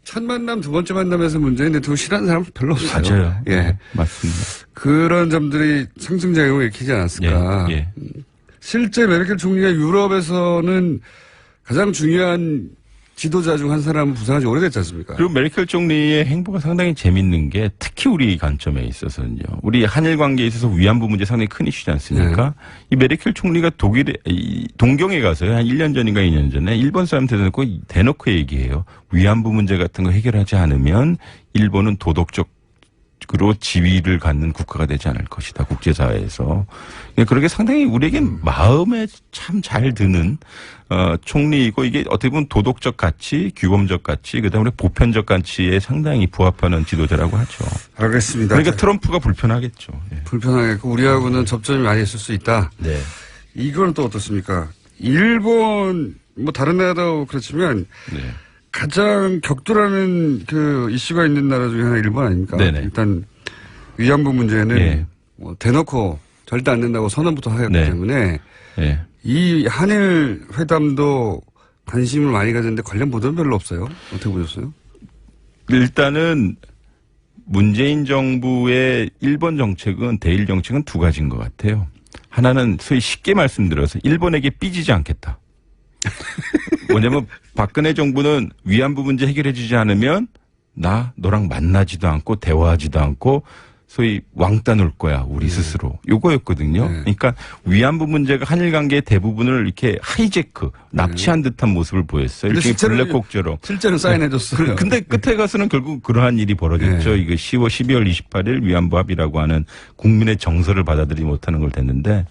첫 만남, 두 번째 만남에서 문재인 대통령 싫어하는 사람 별로 없어요.
맞아요.
예.
네, 맞습니다.
그런 점들이 상승작용을 일으키지 않았을까.
예, 예.
실제 메르켈 총리가 유럽에서는 가장 중요한 지도자 중 한 사람은 부상한 지 오래됐지 않습니까?
그리고 메르켈 총리의 행보가 상당히 재밌는 게 특히 우리 관점에 있어서는요. 우리 한일 관계에 있어서 위안부 문제 상당히 큰 이슈지 않습니까? 이 메르켈 총리가 동경에 가서요. 한 1년 전인가 2년 전에 일본 사람한테 대놓고 얘기해요. 위안부 문제 같은 거 해결하지 않으면 일본은 도덕적으로 지위를 갖는 국가가 되지 않을 것이다. 국제사회에서. 그렇게 상당히 우리에겐 마음에 참 잘 드는 총리이고 이게 어떻게 보면 도덕적 가치, 규범적 가치, 그다음에 보편적 가치에 상당히 부합하는 지도자라고 하죠.
알겠습니다.
그러니까 트럼프가 불편하겠죠. 예.
불편하겠고 우리하고는 접점이 많이 있을 수 있다.
네.
이건 또 어떻습니까? 일본 뭐 다른 나라도 그렇지만
네.
가장 격돌하는 그 이슈가 있는 나라 중에 하나 일본 아닙니까?
네네.
일단 위안부 문제는
네.
뭐 대놓고 절대 안 된다고 선언부터 하였기
네.
때문에
네.
이 한일 회담도 관심을 많이 가졌는데 관련 보도는 별로 없어요. 어떻게 보셨어요?
일단은 문재인 정부의 일본 정책은 대일 정책은 두 가지인 것 같아요. 하나는 소위 쉽게 말씀드려서 일본에게 삐지지 않겠다. 뭐냐면 박근혜 정부는 위안부 문제 해결해 주지 않으면 나 너랑 만나지도 않고 대화하지도 않고 소위 왕따 놓을 거야 우리 스스로 요거였거든요. 그러니까 위안부 문제가 한일 관계의 대부분을 이렇게 하이제크 납치한 듯한 모습을 보였어요. 일종의 블랙콕처럼.
실제로 사인해줬어요.
근데 끝에 가서는 결국 그러한 일이 벌어졌죠. 이거 12월 28일 위안부 합의라고 하는 국민의 정서를 받아들이지 못하는 걸 됐는데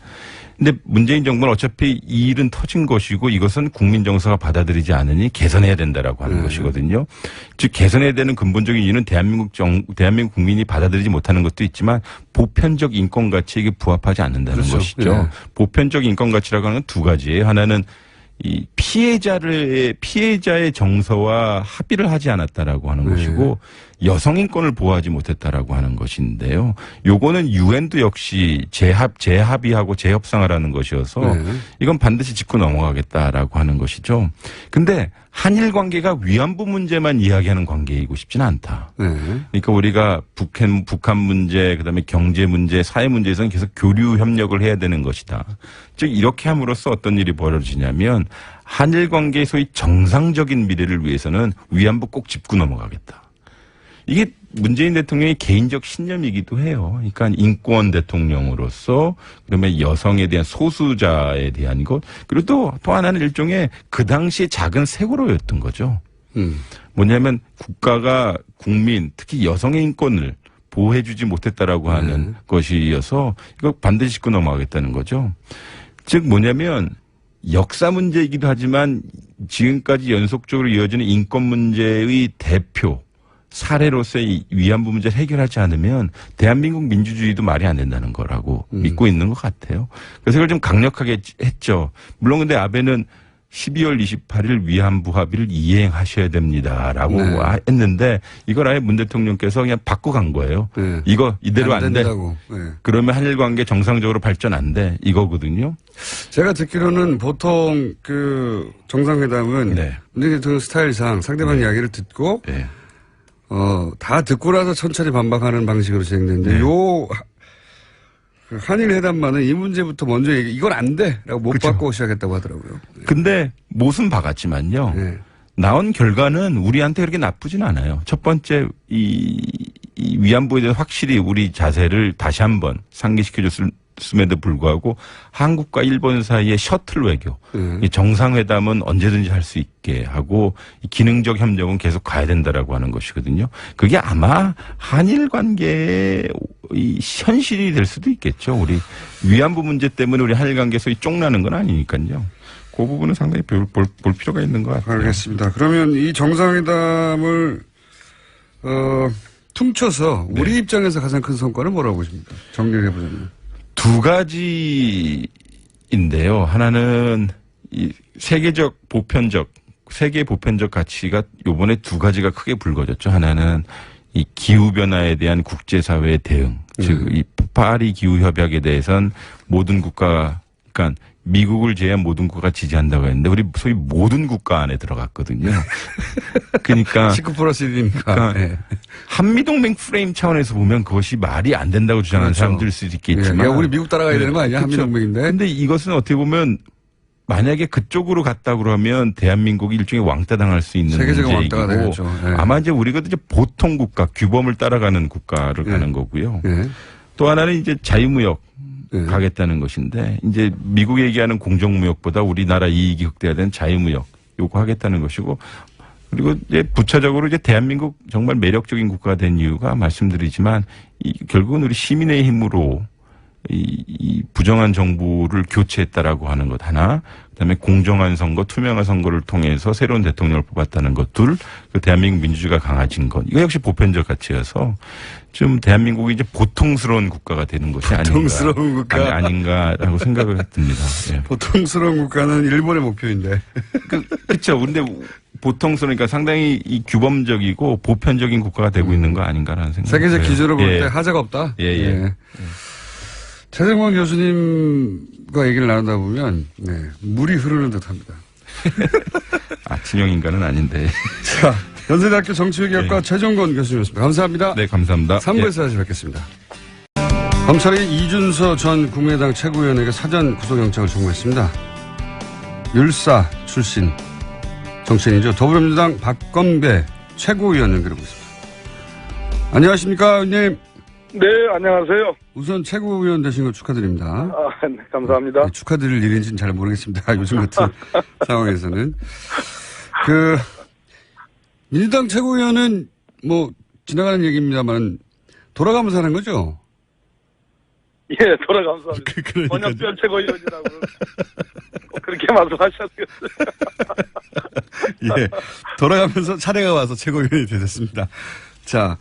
근데 문재인 정부는 어차피 이 일은 터진 것이고 이것은 국민 정서가 받아들이지 않으니 개선해야 된다라고 하는 것이거든요. 즉 개선해야 되는 근본적인 이유는 대한민국 국민이 받아들이지 못하는 것도 있지만 보편적 인권 가치에게 부합하지 않는다는
그렇죠.
것이죠.
네.
보편적 인권 가치라고 하는 건 두 가지예요. 하나는 이 피해자의 정서와 합의를 하지 않았다라고 하는 것이고 여성 인권을 보호하지 못했다라고 하는 것인데요. 요거는 유엔도 역시 재합의하고 재협상을 하는 것이어서 이건 반드시 짚고 넘어가겠다라고 하는 것이죠. 근데 한일 관계가 위안부 문제만 이야기하는 관계이고 싶지는 않다. 그러니까 우리가 북한 문제, 그다음에 경제 문제, 사회 문제에서는 계속 교류 협력을 해야 되는 것이다. 즉 이렇게 함으로써 어떤 일이 벌어지냐면 한일 관계의 소위 정상적인 미래를 위해서는 위안부 꼭 짚고 넘어가겠다. 이게 문재인 대통령의 개인적 신념이기도 해요. 그러니까 인권 대통령으로서 그러면 여성에 대한 소수자에 대한 것 그리고 또 하나는 일종의 그 당시에 작은 세월호였던 거죠. 뭐냐면 국가가 국민 특히 여성의 인권을 보호해주지 못했다라고 하는 것이어서 이거 반드시 짚고 넘어가겠다는 거죠. 즉 뭐냐면 역사 문제이기도 하지만 지금까지 연속적으로 이어지는 인권 문제의 대표 사례로서의 위안부 문제를 해결하지 않으면 대한민국 민주주의도 말이 안 된다는 거라고 믿고 있는 것 같아요. 그래서 이걸 좀 강력하게 했죠. 물론 근데 아베는 12월 28일 위안부 합의를 이행하셔야 됩니다라고 했는데 이걸 아예 문 대통령께서 그냥 바꿔 간 거예요. 이거 이대로 안 돼. 그러면 한일 관계 정상적으로 발전 안 돼. 이거거든요.
제가 듣기로는 보통 그 정상회담은 문재인 대통령 스타일상 상대방 이야기를 듣고 다 듣고 나서 천천히 반박하는 방식으로 진행되는데 그 한일 회담만은 이 문제부터 먼저 이건 안 돼라고 못 받고 시작했다고 하더라고요.
근데 못은 박았지만요. 나온 결과는 우리한테 그렇게 나쁘진 않아요. 첫 번째 이 위안부에 대해서 확실히 우리 자세를 다시 한번 상기시켜줬음에도 불구하고 한국과 일본 사이의 셔틀 외교, 이 정상회담은 언제든지 할 수 있게 하고 이 기능적 협력은 계속 가야 된다라고 하는 것이거든요. 그게 아마 한일 관계의 이 현실이 될 수도 있겠죠. 우리 위안부 문제 때문에 우리 한일 관계 소위 쫑나는 건 아니니까요. 그 부분은 상당히 볼 필요가 있는 것 같아요.
알겠습니다. 그러면 이 정상회담을 퉁쳐서 우리 입장에서 가장 큰 성과는 뭐라고 보십니까? 정리를 해보자면.
두 가지인데요. 하나는 이 세계의 보편적 가치가 요번에 두 가지가 크게 불거졌죠. 하나는 이 기후변화에 대한 국제사회의 대응. 즉, 이 파리 기후협약에 대해선 모든 국가가, 그러니까 미국을 제외한 모든 국가가 지지한다고 했는데 우리 소위 모든 국가 안에 들어갔거든요. 그러니까
19+1이니까.
그러니까 한미동맹 프레임 차원에서 보면 그것이 말이 안 된다고 주장하는 사람들일 수도 있겠지만.
우리 미국 따라가야 되는 거 아니야? 한미동맹인데.
근데 이것은 어떻게 보면 만약에 그쪽으로 갔다 그러면 대한민국이 일종의 왕따 당할 수 있는
세계적인 왕따가
문제이고
되겠죠. 네.
아마 이제 우리가 이제 보통 국가 규범을 따라가는 국가를
네.
가는 거고요.
네.
또 하나는 이제 자유무역
네.
가겠다는 것인데 이제 미국이 얘기하는 공정무역보다 우리나라 이익이 극대화된 자유무역 요구하겠다는 것이고 그리고 이제 부차적으로 이제 대한민국 정말 매력적인 국가가 된 이유가 말씀드리지만 결국은 우리 시민의 힘으로 이 부정한 정부를 교체했다라고 하는 것 하나, 그다음에 공정한 선거, 투명한 선거를 통해서 새로운 대통령을 뽑았다는 것 둘, 그 대한민국 민주주의가 강화진 것 이거 역시 보편적 가치여서 좀 대한민국이 이제 보통스러운 국가가 되는 것이
보통스러운 국가.
아닌가라고 생각을 듭니다. 예.
보통스러운 국가는 일본의 목표인데.
그렇죠. 근데 보통스러우니까 상당히 이 규범적이고 보편적인 국가가 되고 있는 거 아닌가라는 생각이
세계적
들어요.
기준으로 볼 때
예.
하자가 없다.
예.
최정권 교수님과 얘기를 나누다 보면 물이 흐르는 듯합니다.
진영인간은 아닌데.
자, 연세대학교 정치외교학과 최정권 교수님이었습니다. 감사합니다.
네, 감사합니다.
3부에서 다시 뵙겠습니다. 검찰이 이준서 전 국민의당 최고위원에게 사전 구속영장을 청구했습니다. 율사 출신 정치인이죠. 더불어민주당 박건배 최고위원 연결하고 있습니다. 안녕하십니까, 의원님.
네, 안녕하세요.
우선 최고위원 되신 거 축하드립니다.
네, 감사합니다.
네, 축하드릴 일인지는 잘 모르겠습니다. 요즘 같은 상황에서는. 민주당 최고위원은 지나가는 얘기입니다만 돌아가면서 하는 거죠?
예, 돌아가면서 합니다. 번역별 최고위원이라고 그렇게 말씀하셨어요.
예, 돌아가면서 차례가 와서 최고위원이 되셨습니다. 자,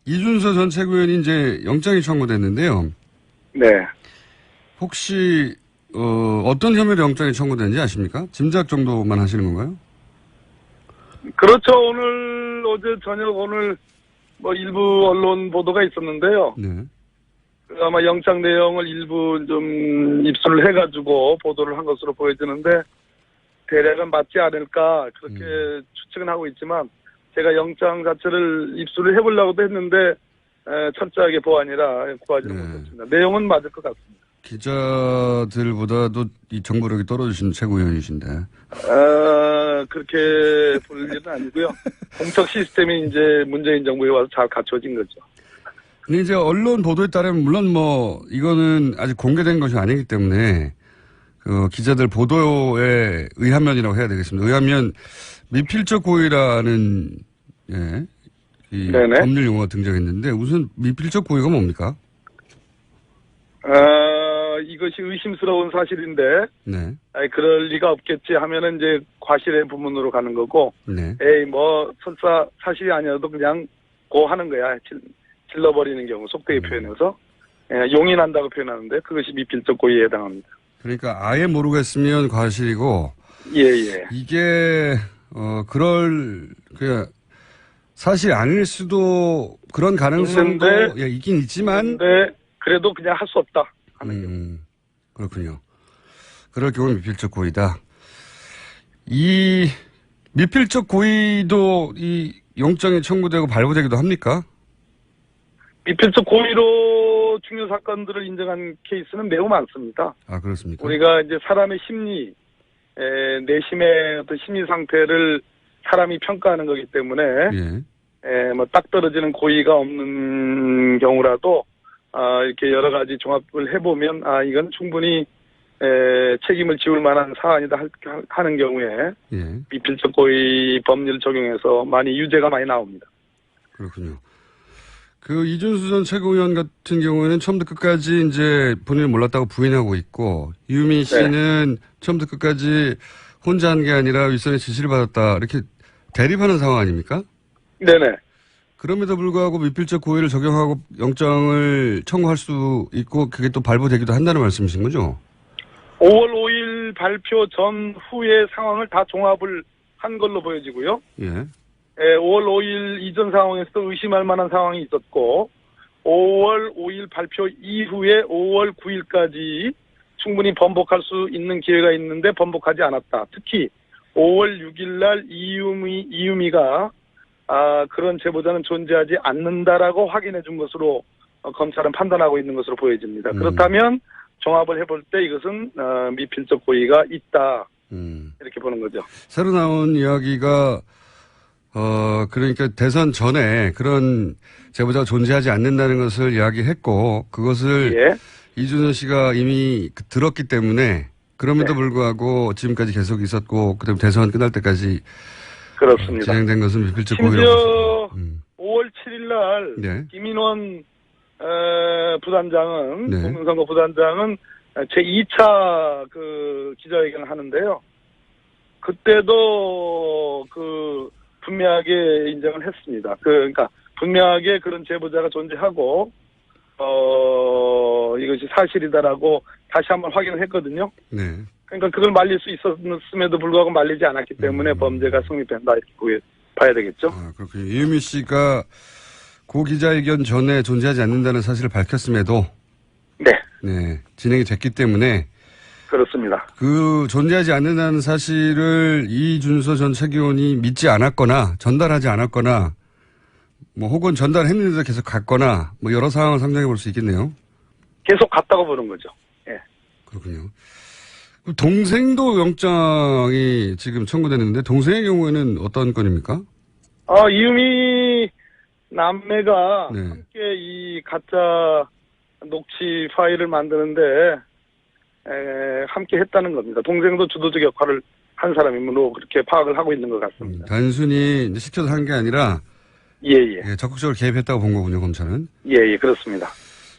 이준서 전 최고위원이 이제 영장이 청구됐는데요.
네.
혹시 어떤 혐의로 영장이 청구됐는지 아십니까? 짐작 정도만 하시는 건가요?
그렇죠. 어제 저녁 일부 언론 보도가 있었는데요.
네.
아마 영장 내용을 일부 좀 입수를 해가지고 보도를 한 것으로 보여지는데 대략은 맞지 않을까 그렇게 추측은 하고 있지만 제가 영장 자체를 입수를 해보려고도 했는데 철저하게 보아니라 구하지는 못했습니다. 내용은 맞을 것 같습니다.
기자들보다도 이 정보력이 떨어지신 최고위원이신데.
그렇게 볼 일은 아니고요. 공적 시스템이 이제 문재인 정부에 와서 잘 갖춰진 거죠.
근데 이제 언론 보도에 따르면 물론 이거는 아직 공개된 것이 아니기 때문에 기자들 보도에 의하면이라고 해야 되겠습니다. 의하면 미필적 고의라는 이 법률 용어가 등장했는데 우선 미필적 고의가 뭡니까?
이것이 의심스러운 사실인데
네.
그럴 리가 없겠지 하면은 이제 과실의 부문으로 가는 거고
네.
설사 사실이 아니어도 그냥 고하는 거야. 질러버리는 경우 속되게 표현해서 용인한다고 표현하는데 그것이 미필적 고의에 해당합니다.
그러니까 아예 모르고 했으면 과실이고
예.
이게 사실 아닐 수도 그런 가능성도 있긴 있지만
그래도 그냥 할 수 없다 하는 경우.
그렇군요. 그럴 경우는 미필적 고의다. 이 미필적 고의도 이 영장에 청구되고 발부되기도 합니까?
미필적 고의로 중요 사건들을 인정한 케이스는 매우 많습니다.
아, 그렇습니까?
우리가 이제 사람의 심리, 내심의 어떤 심리 상태를 사람이 평가하는 거기 때문에, 딱 떨어지는 고의가 없는 경우라도, 이렇게 여러 가지 종합을 해보면, 이건 충분히, 책임을 지울 만한 사안이다 하는 경우에, 미필적 고의 법률을 적용해서 유죄가 많이 나옵니다.
그렇군요. 이준수 전 최고위원 같은 경우에는 처음부터 끝까지 이제 본인이 몰랐다고 부인하고 있고, 유민 씨는 처음부터 끝까지 혼자 한 게 아니라 윗선의 지시를 받았다. 이렇게 대립하는 상황 아닙니까?
네네.
그럼에도 불구하고 미필적 고의를 적용하고 영장을 청구할 수 있고, 그게 또 발부되기도 한다는 말씀이신 거죠?
5월 5일 발표 전후의 상황을 다 종합을 한 걸로 보여지고요. 5월 5일 이전 상황에서도 의심할 만한 상황이 있었고 5월 5일 발표 이후에 5월 9일까지 충분히 번복할 수 있는 기회가 있는데 번복하지 않았다. 특히 5월 6일 날 이유미가 그런 제보자는 존재하지 않는다라고 확인해 준 것으로 검찰은 판단하고 있는 것으로 보여집니다. 그렇다면 종합을 해볼 때 이것은 미필적 고의가 있다. 이렇게 보는 거죠.
새로 나온 이야기가 그러니까 대선 전에 그런 제보자가 존재하지 않는다는 것을 이야기했고 그것을
예.
이준석 씨가 이미 들었기 때문에 그럼에도
네.
불구하고 지금까지 계속 있었고 그다음 대선 끝날 때까지
그렇습니다.
진행된 것은 미필적 고의라고
심지어
보십니다.
5월 7일 날
네.
김인원 부단장은
네.
공명선거 부단장은 제2차 그 기자회견을 하는데요. 그때도 분명하게 인정을 했습니다. 그러니까 분명하게 그런 제보자가 존재하고 이것이 사실이다라고 다시 한번 확인을 했거든요.
네.
그러니까 그걸 말릴 수 있었음에도 불구하고 말리지 않았기 때문에 범죄가 성립된다 이렇게 봐야 되겠죠.
아, 그렇군요. 이유미 씨가 고 기자회견 전에 존재하지 않는다는 사실을 밝혔음에도
네,
진행이 됐기 때문에
그렇습니다.
그 존재하지 않는다는 사실을 이준서 전 최고위원이 믿지 않았거나 전달하지 않았거나 뭐 혹은 전달했는데도 계속 갔거나 뭐 여러 상황을 상정해 볼 수 있겠네요.
계속 갔다고 보는 거죠. 예.
그렇군요. 그럼 동생도 영장이 지금 청구됐는데 동생의 경우에는 어떤 건입니까?
이유미 남매가
네.
함께 이 가짜 녹취 파일을 만드는데 함께 했다는 겁니다. 동생도 주도적 역할을 한 사람이므로 그렇게 파악을 하고 있는 것 같습니다.
단순히 이제 시켜서 한 게 아니라
예.
적극적으로 개입했다고 본 거군요, 검찰은.
예, 그렇습니다.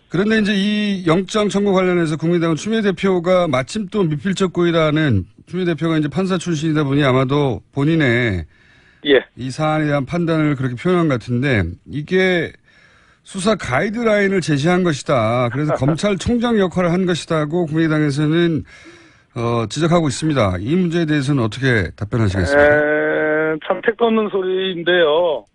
그런데 이제 이 영장 청구 관련해서 국민의당은 추미애 대표가 마침 또 미필적 고의라는 추미애 대표가 이제 판사 출신이다 보니 아마도 본인의
예.
이 사안에 대한 판단을 그렇게 표현한 것 같은데 이게 수사 가이드라인을 제시한 것이다. 그래서 검찰총장 역할을 한 것이다고 국민의당에서는 지적하고 있습니다. 이 문제에 대해서는 어떻게 답변하시겠습니까?
참 택도 없는 소리인데요.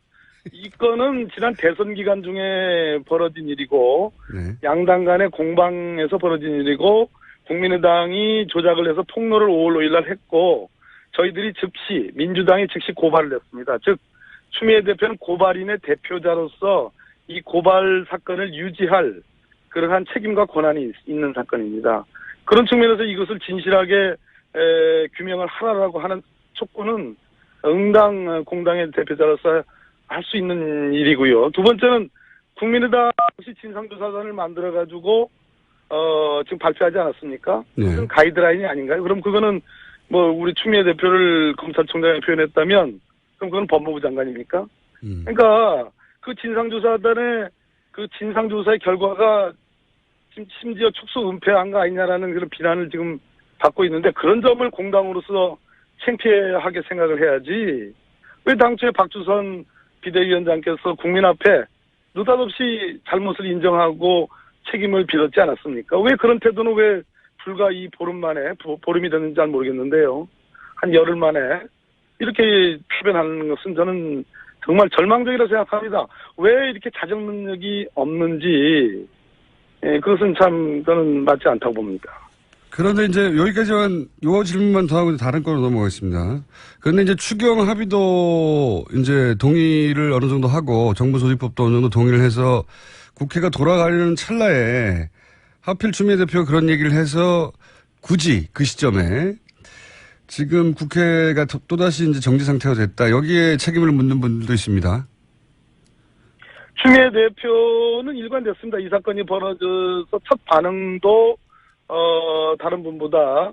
이 건은 지난 대선 기간 중에 벌어진 일이고
네.
양당 간의 공방에서 벌어진 일이고 국민의당이 조작을 해서 폭로를 5월 5일 날 했고 저희들이 즉시 민주당이 즉시 고발을 했습니다. 즉 추미애 대표는 고발인의 대표자로서 이 고발 사건을 유지할 그러한 책임과 권한이 있는 사건입니다. 그런 측면에서 이것을 진실하게 규명을 하라고 하는 촉구는 응당 공당의 대표자로서 할 수 있는 일이고요. 두 번째는 국민의당 혹시 진상조사단을 만들어가지고 지금 발표하지 않았습니까?
네.
그건 가이드라인이 아닌가요? 그럼 그거는 뭐 우리 추미애 대표를 검찰총장에 표현했다면 그럼 그건 법무부 장관입니까? 그러니까 그 진상조사단의 그 진상조사의 결과가 지금 심지어 축소 은폐한 거 아니냐라는 그런 비난을 지금 받고 있는데 그런 점을 공당으로서 창피하게 생각을 해야지 왜 당초에 박주선 비대위원장께서 국민 앞에 느닷없이 잘못을 인정하고 책임을 빌었지 않았습니까? 왜 그런 태도는 왜 불과 이 보름 만에 보름이 됐는지 잘 모르겠는데요. 한 열흘 만에 이렇게 표현하는 것은 저는 정말 절망적이라고 생각합니다. 왜 이렇게 자정 능력이 없는지 그것은 참 저는 맞지 않다고 봅니다.
그런데 이제 여기까지만 요 질문만 더 하고 다른 거로 넘어가겠습니다. 그런데 이제 추경 합의도 이제 동의를 어느 정도 하고 정부 조직법도 어느 정도 동의를 해서 국회가 돌아가려는 찰나에 하필 추미애 대표가 그런 얘기를 해서 굳이 그 시점에 지금 국회가 또다시 이제 정지 상태가 됐다. 여기에 책임을 묻는 분들도 있습니다.
추미애 대표는 일관됐습니다. 이 사건이 벌어져서 첫 반응도 다른 분보다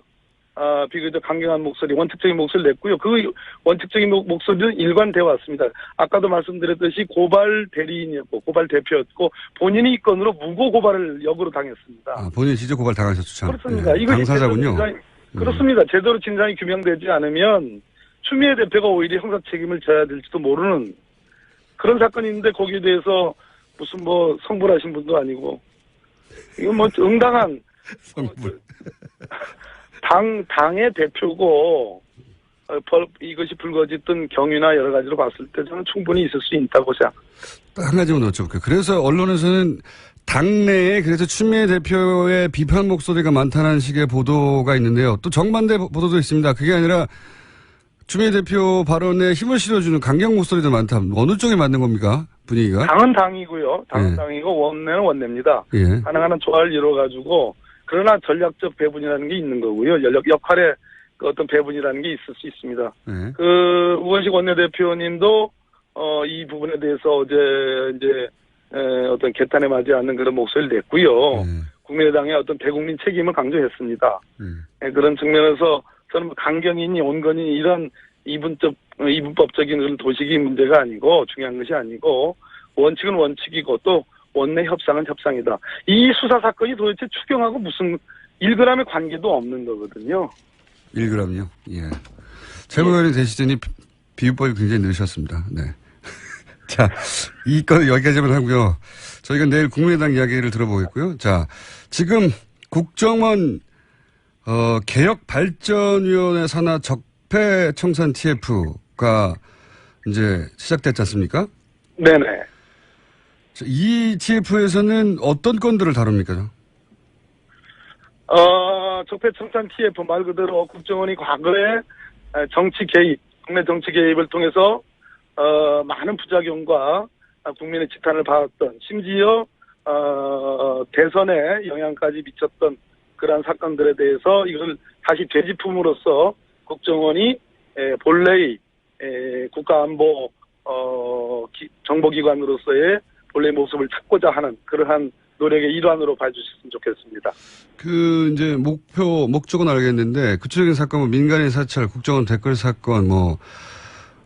비교적 강경한 목소리, 원칙적인 목소리를 냈고요. 그 원칙적인 목소리는 일관되어 왔습니다. 아까도 말씀드렸듯이 고발 대리인이었고 고발 대표였고 본인이 이 건으로 무고 고발을 역으로 당했습니다.
본인이 직접 고발 당하셨죠, 참.
그렇습니다.
네,
이거
당사자군요.
그렇습니다. 제대로 진상이 규명되지 않으면 추미애 대표가 오히려 형사 책임을 져야 될지도 모르는 그런 사건이 있는데 거기에 대해서 무슨 뭐 성불하신 분도 아니고 이건 뭐 응당한
성불.
당의 대표고 이것이 불거졌던 경위나 여러 가지로 봤을 때 저는 충분히 있을 수 있다고 생각합니다.
한 가지만 더 여쭤볼게요. 그래서 언론에서는 당내에 그래서 추미애 대표의 비판 목소리가 많다는 식의 보도가 있는데요. 또 정반대 보도도 있습니다. 그게 아니라 추미애 대표 발언에 힘을 실어주는 강경 목소리도 많다. 어느 쪽에 맞는 겁니까? 분위기가?
당은 당이고요. 당은
예.
당이고 원내는 원내입니다.
예.
가능한 조화를 이뤄가지고 그러나 전략적 배분이라는 게 있는 거고요. 역할의 그 어떤 배분이라는 게 있을 수 있습니다. 그 우원식 원내대표님도 이 부분에 대해서 어제 이제 어떤 개탄에 맞지 않는 그런 목소리를 냈고요. 국민의당의 어떤 대국민 책임을 강조했습니다. 그런 측면에서 저는 강경이니 온건이 이런 이분법적인 그런 도식이 문제가 아니고 중요한 것이 아니고 원칙은 원칙이고 또 원내 협상은 협상이다. 이 수사 사건이 도대체 추경하고 무슨 1g의 관계도 없는 거거든요.
1g요? 예. 최고위원이 되시더니 비유법이 굉장히 늘으셨습니다. 네. 자, 이 건 여기까지만 하고요. 저희가 내일 국민의당 이야기를 들어보겠고요. 자, 지금 국정원 개혁발전위원회 산하 적폐청산 TF가 이제 시작됐지 않습니까?
네네.
이 TF에서는 어떤 건들을 다룹니까?
적폐청산 TF 말 그대로 국정원이 과거에 정치 개입, 국내 정치 개입을 통해서 많은 부작용과 국민의 지탄을 받았던 심지어 대선에 영향까지 미쳤던 그러한 사건들에 대해서 이걸 다시 되짚음으로써 국정원이 본래의 국가안보 정보기관으로서의 본래 모습을 찾고자 하는 그러한 노력의 일환으로 봐주셨으면 좋겠습니다. 이제 목적은 알겠는데, 구체적인 사건, 뭐, 민간인 사찰, 국정원 댓글 사건, 뭐,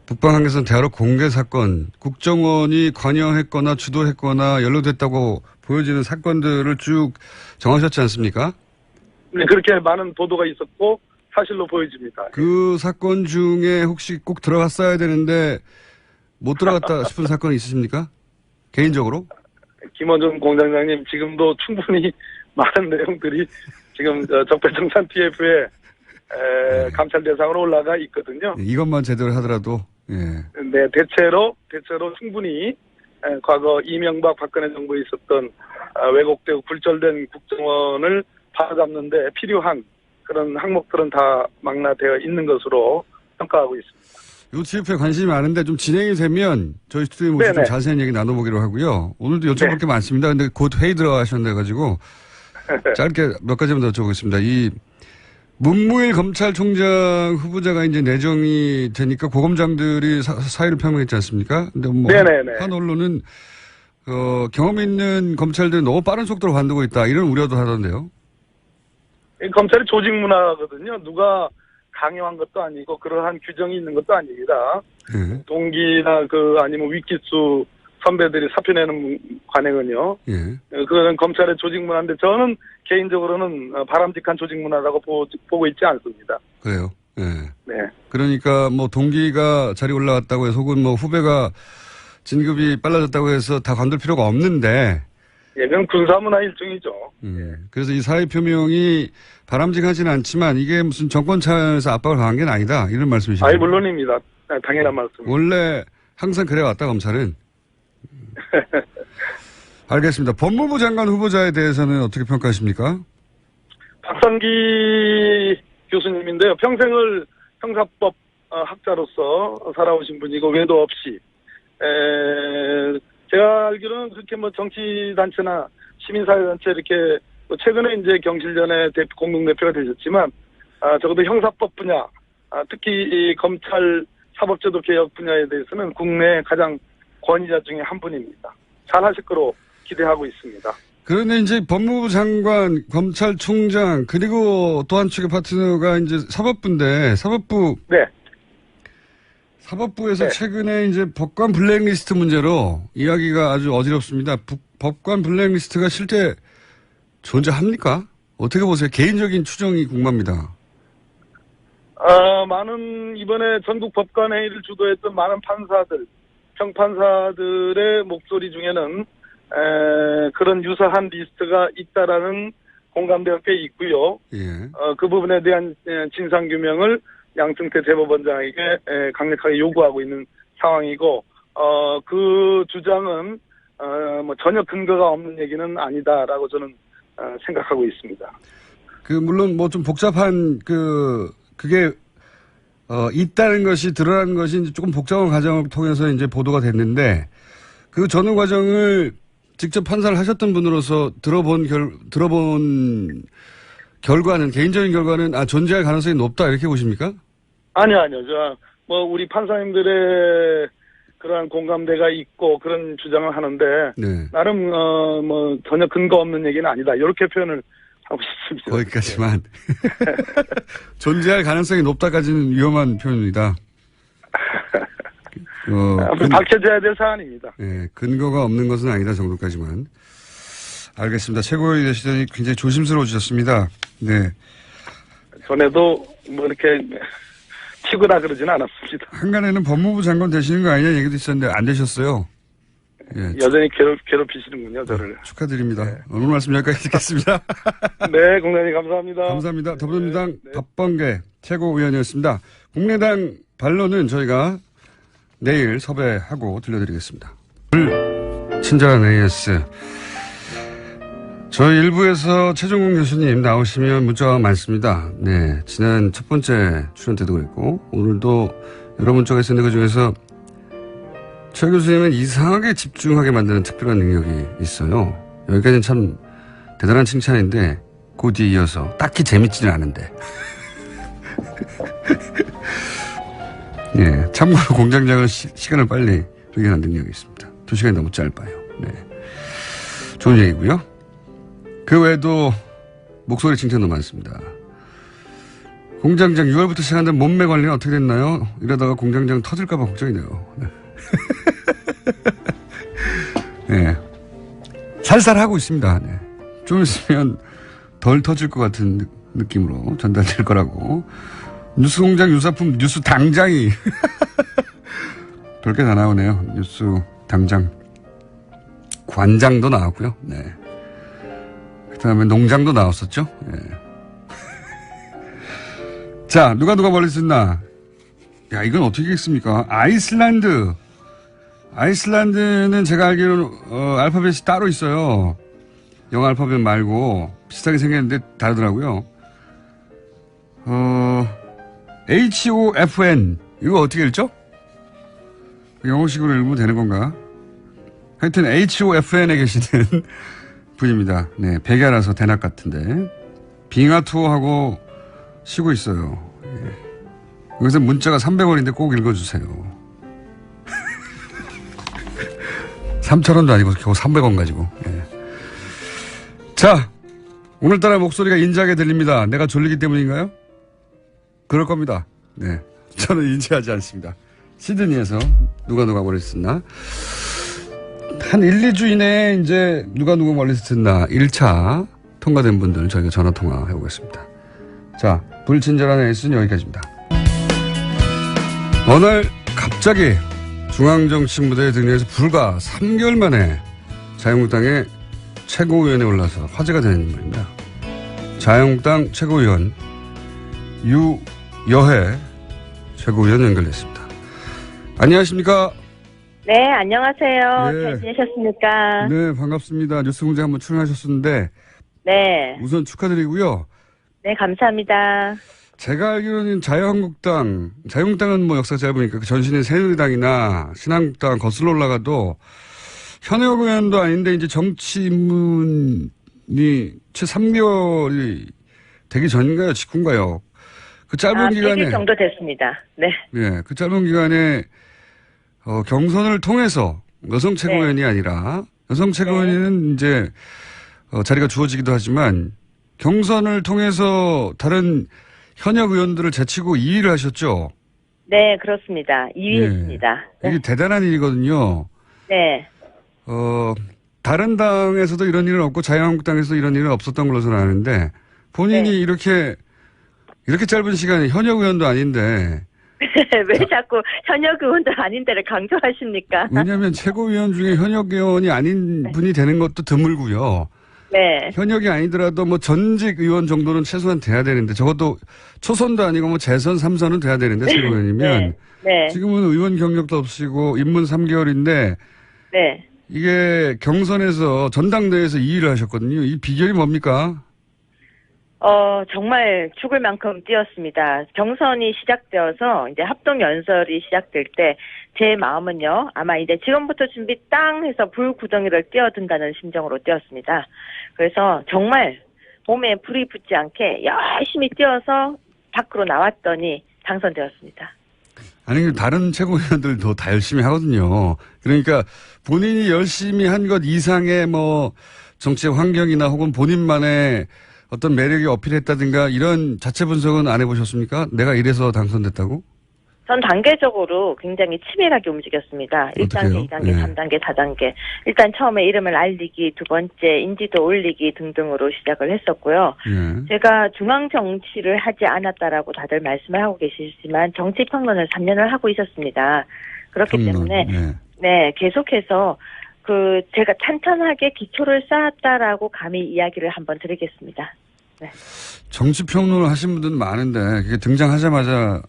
북방한계선 대화록 공개 사건, 국정원이 관여했거나 주도했거나 연루됐다고 보여지는 사건들을 쭉 정하셨지 않습니까? 네, 그렇게 많은 보도가 있었고, 사실로 보여집니다.
그 사건 중에 혹시 꼭 들어갔어야 되는데, 못 들어갔다 싶은 사건이 있으십니까? 개인적으로?
김원준 공장장님, 지금도 충분히 많은 내용들이 지금 적폐청산 TF에 감찰 대상으로 올라가 있거든요.
이것만 제대로 하더라도, 예.
네, 대체로 충분히 과거 이명박 박근혜 정부에 있었던 왜곡되고 굴절된 국정원을 바로잡는데 필요한 그런 항목들은 다 망라되어 있는 것으로 평가하고 있습니다.
이 TF에 관심이 많은데 좀 진행이 되면 저희 스튜디오에 모셔서 좀 자세한 얘기 나눠보기로 하고요. 오늘도 여쭤볼 게 많습니다. 근데 곧 회의 들어가셨는데가지고 짧게 몇 가지만 더 여쭤보겠습니다. 이 문무일 검찰총장 후보자가 이제 내정이 되니까 고검장들이 사의를 표명했지 않습니까? 근데 뭐 한 언론은 경험 있는 검찰들이 너무 빠른 속도로 관두고 있다 이런 우려도 하던데요.
검찰이 조직 문화거든요. 누가 강요한 것도 아니고 그러한 규정이 있는 것도 아닙니다. 동기나 아니면 윗기수 선배들이 사표 내는 관행은요. 그거는 검찰의 조직 문화인데 저는 개인적으로는 바람직한 조직 문화라고 보고 있지 않습니다.
그래요. 예.
네.
그러니까 뭐 동기가 자리 올라갔다고 해서 혹은 뭐 후배가 진급이 빨라졌다고 해서 다 관둘 필요가 없는데.
예, 그건 군사문화 일종이죠.
그래서 이 사의 표명이 바람직하지는 않지만 이게 무슨 정권 차원에서 압박을 가한 게 아니다. 이런 말씀이시죠?
아니, 물론입니다. 당연한 말씀.
원래 항상 그래왔다, 검찰은. 알겠습니다. 법무부 장관 후보자에 대해서는 어떻게 평가하십니까?
박상기 교수님인데요. 평생을 형사법 학자로서 살아오신 분이고 외도 없이 제가 알기로는 그렇게 뭐 정치단체나 시민사회단체 이렇게 최근에 이제 경실련의 공동대표가 되셨지만 적어도 형사법 분야 특히 이 검찰 사법제도 개혁 분야에 대해서는 국내 가장 권위자 중에 한 분입니다. 잘하실 거로 기대하고 있습니다.
그런데 이제 법무부 장관, 검찰총장 그리고 또 한 축의 파트너가 이제 사법부인데 사법부에서 최근에 이제 법관 블랙리스트 문제로 이야기가 아주 어지럽습니다. 법관 블랙리스트가 실제 존재합니까? 어떻게 보세요? 개인적인 추정이 궁금합니다.
많은 이번에 전국 법관회의를 주도했던 많은 판사들, 평판사들의 목소리 중에는 그런 유사한 리스트가 있다라는 공감대가 꽤 있고요. 그 부분에 대한 진상규명을 양승태 대법원장에게 강력하게 요구하고 있는 상황이고, 그 주장은 뭐 전혀 근거가 없는 얘기는 아니다라고 저는 생각하고 있습니다. 물론 뭐 좀 복잡한
그게 있다는 것이 드러난 것이 이제 조금 복잡한 과정을 통해서 이제 보도가 됐는데 그 전후 과정을 직접 판사를 하셨던 분으로서 들어본 결과는, 개인적인 결과는, 존재할 가능성이 높다, 이렇게 보십니까?
아니요. 우리 판사님들의 그러한 공감대가 있고 그런 주장을 하는데, 네. 나름, 전혀 근거 없는 얘기는 아니다. 이렇게 표현을 하고 싶습니다.
거기까지만. 존재할 가능성이 높다까지는 위험한 표현입니다.
밝혀져야 될 사안입니다.
네, 근거가 없는 것은 아니다 정도까지만. 알겠습니다. 최고위원이 되시더니 굉장히 조심스러워지셨습니다. 네.
전에도 이렇게 치고다 그러지는 않았습니다.
한간에는 법무부 장관 되시는 거 아니냐 얘기도 있었는데 안 되셨어요. 예,
여전히 괴롭히시는군요, 저를.
축하드립니다. 네. 오늘 말씀 여기까지 듣겠습니다.
네, 공장님 감사합니다.
감사합니다. 더불어민주당 박범계 최고위원이었습니다. 국민의당 반론은 저희가 내일 섭외하고 들려드리겠습니다. 친절한 AS. 저희 일부에서 최종국 교수님 나오시면 문자가 많습니다. 네. 지난 첫 번째 출연 때도 그랬고, 오늘도 여러 문자가 있었는데 그 중에서 최 교수님은 이상하게 집중하게 만드는 특별한 능력이 있어요. 여기까지는 참 대단한 칭찬인데, 그 뒤에 이어서 딱히 재밌지는 않은데. 예. 참고로 공장장은 시간을 빨리 발견하는 능력이 있습니다. 2시간이 너무 짧아요. 네. 좋은 얘기고요. 그 외에도 목소리 칭찬도 많습니다. 공장장 6월부터 시작한다는 몸매 관리는 어떻게 됐나요? 이러다가 공장장 터질까봐 걱정이네요. 네. 네. 살살 하고 있습니다. 네. 좀 있으면 덜 터질 것 같은 느낌으로 전달될 거라고. 뉴스 공장 유사품 뉴스 당장이 별게 다 나오네요. 뉴스 당장. 관장도 나왔고요. 네. 그 다음에 농장도 나왔었죠. 예. 자, 누가 멀리 썼나? 야, 이건 어떻게 읽습니까? 아이슬란드는 제가 알기로는, 알파벳이 따로 있어요. 영어 알파벳 말고, 비슷하게 생겼는데 다르더라고요. HOFN. 이거 어떻게 읽죠? 영어식으로 읽으면 되는 건가? 하여튼 HOFN에 계시는 분입니다. 네, 백야라서 대낮 같은데. 빙하 투어하고 쉬고 있어요. 예. 여기서 문자가 300원인데 꼭 읽어주세요. 3,000원도 아니고 겨우 300원 가지고. 예. 자, 오늘따라 목소리가 인자하게 들립니다. 내가 졸리기 때문인가요? 그럴 겁니다. 네, 저는 인지하지 않습니다. 시드니에서 누가 멀리서 듣나? 한 1, 2주 이내에 이제 누가 멀리서 듣나 1차 통과된 분들 저희가 전화 통화 해보겠습니다. 자, 불친절한 에이스는 여기까지입니다. 어느 날 갑자기 중앙정치무대에 등장해서 불과 3개월 만에 자유한국당의 최고위원에 올라서 화제가 되는 인물입니다. 자유한국당 최고위원 유여해 최고위원 연결됐습니다. 안녕하십니까?
네, 안녕하세요.
네.
잘 지내셨습니까?
네, 반갑습니다. 뉴스공장 한번 출연하셨었는데
네.
우선 축하드리고요.
네, 감사합니다.
제가 알기로는 자유한국당은 뭐 역사가 짧으니까 그 전신인 새누리당이나 신한국당 거슬러 올라가도 현역 의원도 아닌데 이제 정치 입문이 채 3개월이 되기 전인가요? 직후인가요? 그 짧은 기간에
100일 정도 됐습니다. 네.
네, 그 짧은 기간에 경선을 통해서 여성 최고위원이
네.
아니라 여성 최고위원은 이제 자리가 주어지기도 하지만 경선을 통해서 다른 현역 의원들을 제치고 2위를 하셨죠?
네, 그렇습니다. 2위였습니다.
네. 이게 대단한 일이거든요.
네.
다른 당에서도 이런 일은 없고 자유한국당에서도 이런 일은 없었던 걸로 저는 아는데 본인이
네.
이렇게 짧은 시간에 현역 의원도 아닌데
왜 자꾸 현역 의원들 아닌 데를 강조하십니까?
왜냐하면 최고위원 중에 현역 의원이 아닌 분이 되는 것도 드물고요.
네.
현역이 아니더라도 뭐 전직 의원 정도는 최소한 돼야 되는데 적어도 초선도 아니고 뭐 재선 3선은 돼야 되는데 최고위원이면
네. 네.
지금은 의원 경력도 없으시고 입문 3개월인데
네.
이게 경선에서 전당대회에서 2위를 하셨거든요. 이 비결이 뭡니까?
정말 죽을 만큼 뛰었습니다. 경선이 시작되어서 이제 합동 연설이 시작될 때 제 마음은요, 아마 이제 지금부터 준비 땅 해서 불구덩이를 뛰어든다는 심정으로 뛰었습니다. 그래서 정말 몸에 불이 붙지 않게 열심히 뛰어서 밖으로 나왔더니 당선되었습니다.
아니, 다른 최고위원들도 다 열심히 하거든요. 그러니까 본인이 열심히 한 것 이상의 뭐 정치 환경이나 혹은 본인만의 어떤 매력이 어필했다든가 이런 자체 분석은 안 해보셨습니까? 내가 이래서 당선됐다고?
전 단계적으로 굉장히 치밀하게 움직였습니다. 1단계, 2단계, 3단계, 4단계. 일단 처음에 이름을 알리기, 두 번째 인지도 올리기 등등으로 시작을 했었고요. 제가 중앙 정치를 하지 않았다라고 다들 말씀을 하고 계시지만 정치평론을 3년을 하고 있었습니다. 그렇기 때문에 네, 계속해서 제가 탄탄하게 기초를 쌓았다라고 감히 이야기를 한번 드리겠습니다. 네.
정치평론을 하신 분들은 많은데 그게 등장하자마자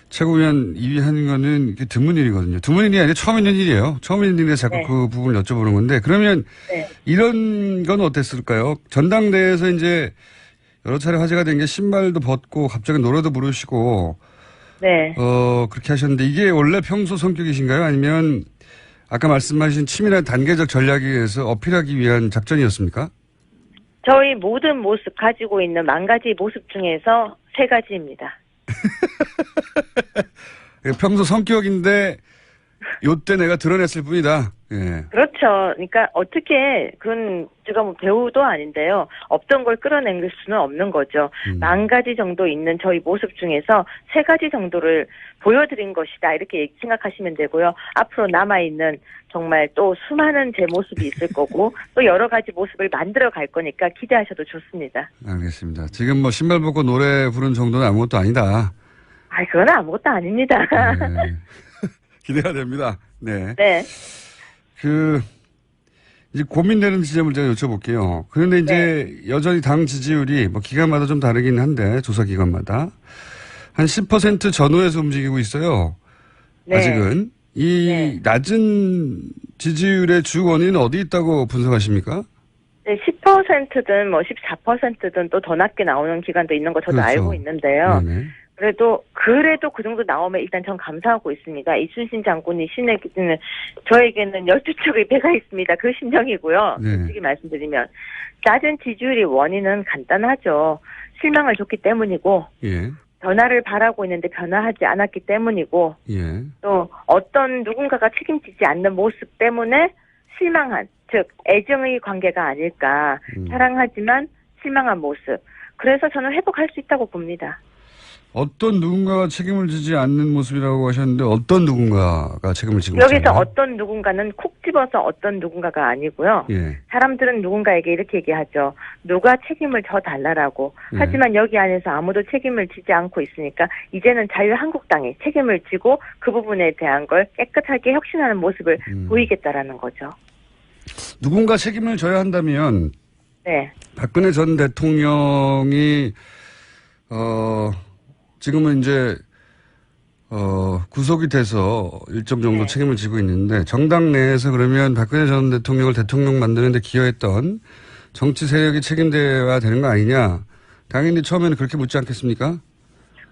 최고위원 2위 하는 거는 드문 일이거든요. 드문 일이 아니라 처음 있는 일이에요. 처음 있는 일에 자꾸 그 부분을 여쭤보는 건데 그러면 이런 건 어땠을까요? 전당대회에서 이제 여러 차례 화제가 된 게 신발도 벗고 갑자기 노래도 부르시고 그렇게 하셨는데 이게 원래 평소 성격이신가요? 아니면 아까 말씀하신 치밀한 단계적 전략에 의해서 어필하기 위한 작전이었습니까?
저희 모든 모습 가지고 있는 10가지 모습 중에서 3가지입니다.
평소 성격인데 요때 내가 드러냈을 뿐이다. 예.
그렇죠. 그러니까 어떻게 그건 제가 뭐 배우도 아닌데요. 없던 걸 끌어낼 수는 없는 거죠. 10가지 정도 있는 저희 모습 중에서 3가지 정도를 보여드린 것이다. 이렇게 생각하시면 되고요. 앞으로 남아있는 정말 또 수많은 제 모습이 있을 거고 또 여러 가지 모습을 만들어 갈 거니까 기대하셔도 좋습니다. 알겠습니다.
지금 뭐 신발 벗고 노래 부른 정도는 아무것도 아니다.
그건 아무것도 아닙니다.
네. 기대가 됩니다. 네. 이제 고민되는 지점을 제가 여쭤볼게요. 그런데 이제 여전히 당 지지율이 뭐 기간마다 좀 다르긴 한데, 조사 기간마다. 한 10% 전후에서 움직이고 있어요. 아직은. 낮은 지지율의 주 원인은 어디 있다고 분석하십니까?
네, 10%든 뭐 14%든 또 더 낮게 나오는 기간도 있는 거 저도 알고 있는데요. 그래도 그 정도 나오면 일단 전 감사하고 있습니다. 이순신 장군이 신에게는 저에게는 12척의 배가 있습니다. 그 심정이고요. 솔직히 말씀드리면 낮은 지지율의 원인은 간단하죠. 실망을 줬기 때문이고 변화를 바라고 있는데 변화하지 않았기 때문이고 또 어떤 누군가가 책임지지 않는 모습 때문에 실망한, 즉 애정의 관계가 아닐까. 사랑하지만 실망한 모습. 그래서 저는 회복할 수 있다고 봅니다.
어떤 누군가가 책임을 지지 않는 모습이라고 하셨는데 어떤 누군가가 책임을 지고 있잖아요.
여기서 어떤 누군가는 콕 집어서 어떤 누군가가 아니고요. 사람들은 누군가에게 이렇게 얘기하죠. 누가 책임을 져달라고. 하지만 여기 안에서 아무도 책임을 지지 않고 있으니까 이제는 자유한국당이 책임을 지고 그 부분에 대한 걸 깨끗하게 혁신하는 모습을 보이겠다라는 거죠.
누군가 책임을 져야 한다면 박근혜 전 대통령이 지금은 이제 구속이 돼서 일정 정도 책임을 지고 있는데 정당 내에서 그러면 박근혜 전 대통령을 대통령 만드는 데 기여했던 정치 세력이 책임져야 되는 거 아니냐. 당연히 처음에는 그렇게 묻지 않겠습니까?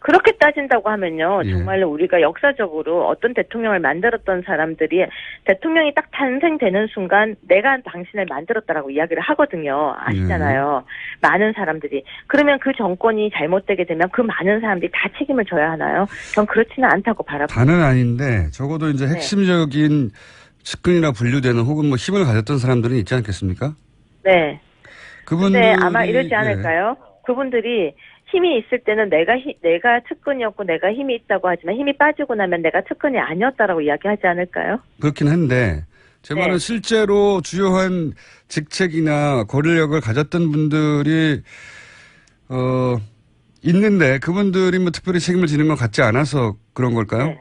그렇게 따진다고 하면요. 정말로 우리가 역사적으로 어떤 대통령을 만들었던 사람들이 대통령이 딱 탄생되는 순간 내가 당신을 만들었다라고 이야기를 하거든요. 아시잖아요. 많은 사람들이. 그러면 그 정권이 잘못되게 되면 그 많은 사람들이 다 책임을 져야 하나요? 전 그렇지는 않다고 바라봅니다.
다는 아닌데 적어도 이제 핵심적인 측근이라 분류되는 혹은 뭐 힘을 가졌던 사람들은 있지 않겠습니까?
네.
그분들이
근데 아마 이러지 않을까요? 그분들이 힘이 있을 때는 내가 측근이었고 내가 힘이 있다고 하지만 힘이 빠지고 나면 내가 측근이 아니었다라고 이야기하지 않을까요?
그렇긴 한데 제 말은 실제로 주요한 직책이나 권력을 가졌던 분들이 있는데 그분들이 뭐 특별히 책임을 지는 것 같지 않아서 그런 걸까요?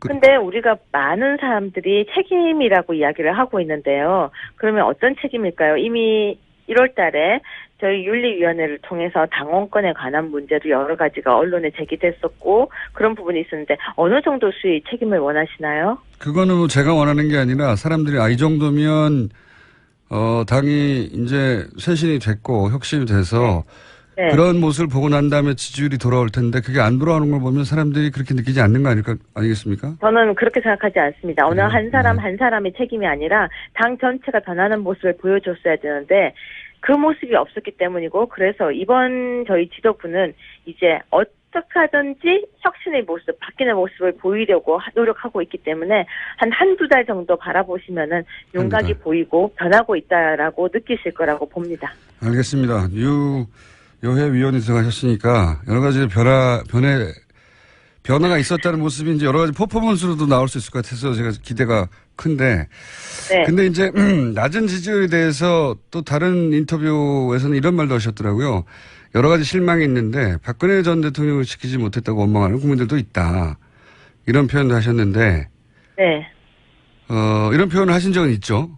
근데 우리가 많은 사람들이 책임이라고 이야기를 하고 있는데요. 그러면 어떤 책임일까요? 이미 1월 달에 저희 윤리위원회를 통해서 당원권에 관한 문제도 여러 가지가 언론에 제기됐었고 그런 부분이 있었는데 어느 정도 수의 책임을 원하시나요?
그거는 뭐 제가 원하는 게 아니라 사람들이 이 정도면 당이 이제 쇄신이 됐고 혁신이 돼서
네.
그런 모습을 보고 난 다음에 지지율이 돌아올 텐데 그게 안 돌아오는 걸 보면 사람들이 그렇게 느끼지 않는 거 아니겠습니까?
저는 그렇게 생각하지 않습니다. 어느 한 사람 한 사람의 책임이 아니라 당 전체가 변하는 모습을 보여줬어야 되는데 그 모습이 없었기 때문이고 그래서 이번 저희 지도부는 이제 어떻게 하든지 혁신의 모습, 바뀌는 모습을 보이려고 노력하고 있기 때문에 한두 달 정도 바라보시면은 윤곽이 보이고 변하고 있다라고 느끼실 거라고 봅니다.
알겠습니다. 유여회 위원이 들어가셨으니까 여러 가지 변화가 있었다는 모습이 이제 여러 가지 퍼포먼스로도 나올 수 있을 것 같아서 제가 기대가 큰데.
네.
근데 이제 낮은 지지율에 대해서 또 다른 인터뷰에서는 이런 말도 하셨더라고요. 여러 가지 실망이 있는데 박근혜 전 대통령을 지키지 못했다고 원망하는 국민들도 있다. 이런 표현도 하셨는데.
네.
이런 표현을 하신 적은 있죠?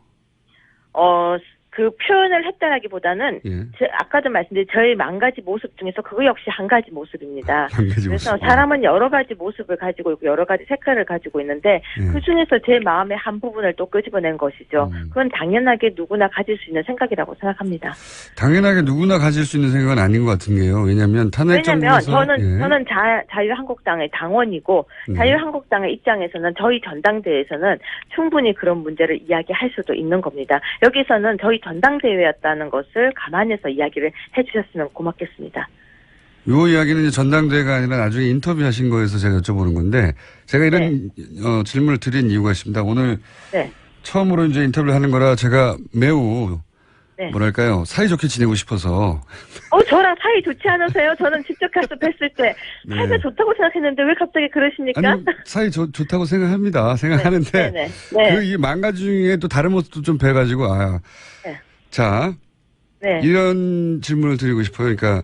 그 표현을 했다라기보다는
예.
아까도 말씀드린 저의 만 가지 모습 중에서 그거 역시 한 가지 모습입니다.
한 가지
그래서
모습.
사람은 여러 가지 모습을 가지고 있고 여러 가지 색깔을 가지고 있는데
예.
그 중에서 제 마음의 한 부분을 또 끄집어낸 것이죠. 그건 당연하게 누구나 가질 수 있는 생각이라고 생각합니다.
당연하게 누구나 가질 수 있는 생각은 아닌 것 같은 게요. 왜냐하면 탄핵
왜냐하면
정부에서
저는 자유한국당의 당원이고 자유한국당의 입장에서는 저희 전당대회에서는 충분히 그런 문제를 이야기할 수도 있는 겁니다. 여기서는 저희 전당대회였다는 것을 감안해서 이야기를 해주셨으면 고맙겠습니다.
요 이야기는 이제 전당대회가 아니라 나중에 인터뷰하신 거에서 제가 여쭤보는 건데 제가 이런 질문을 드린 이유가 있습니다. 오늘
네.
처음으로 이제 인터뷰를 하는 거라 제가 매우
네.
뭐랄까요 사이좋게 지내고 싶어서.
저랑 사이 좋지 않으세요? 저는 직접 가서 뵀을 때 사이가 좋다고 생각했는데 왜 갑자기 그러십니까?
아니 사이 좋다고 생각합니다. 생각하는데
네.
그 이 망가지 중에 또 다른 모습도 좀 뵈가지고
네.
자
네.
이런 질문을 드리고 싶어요. 그러니까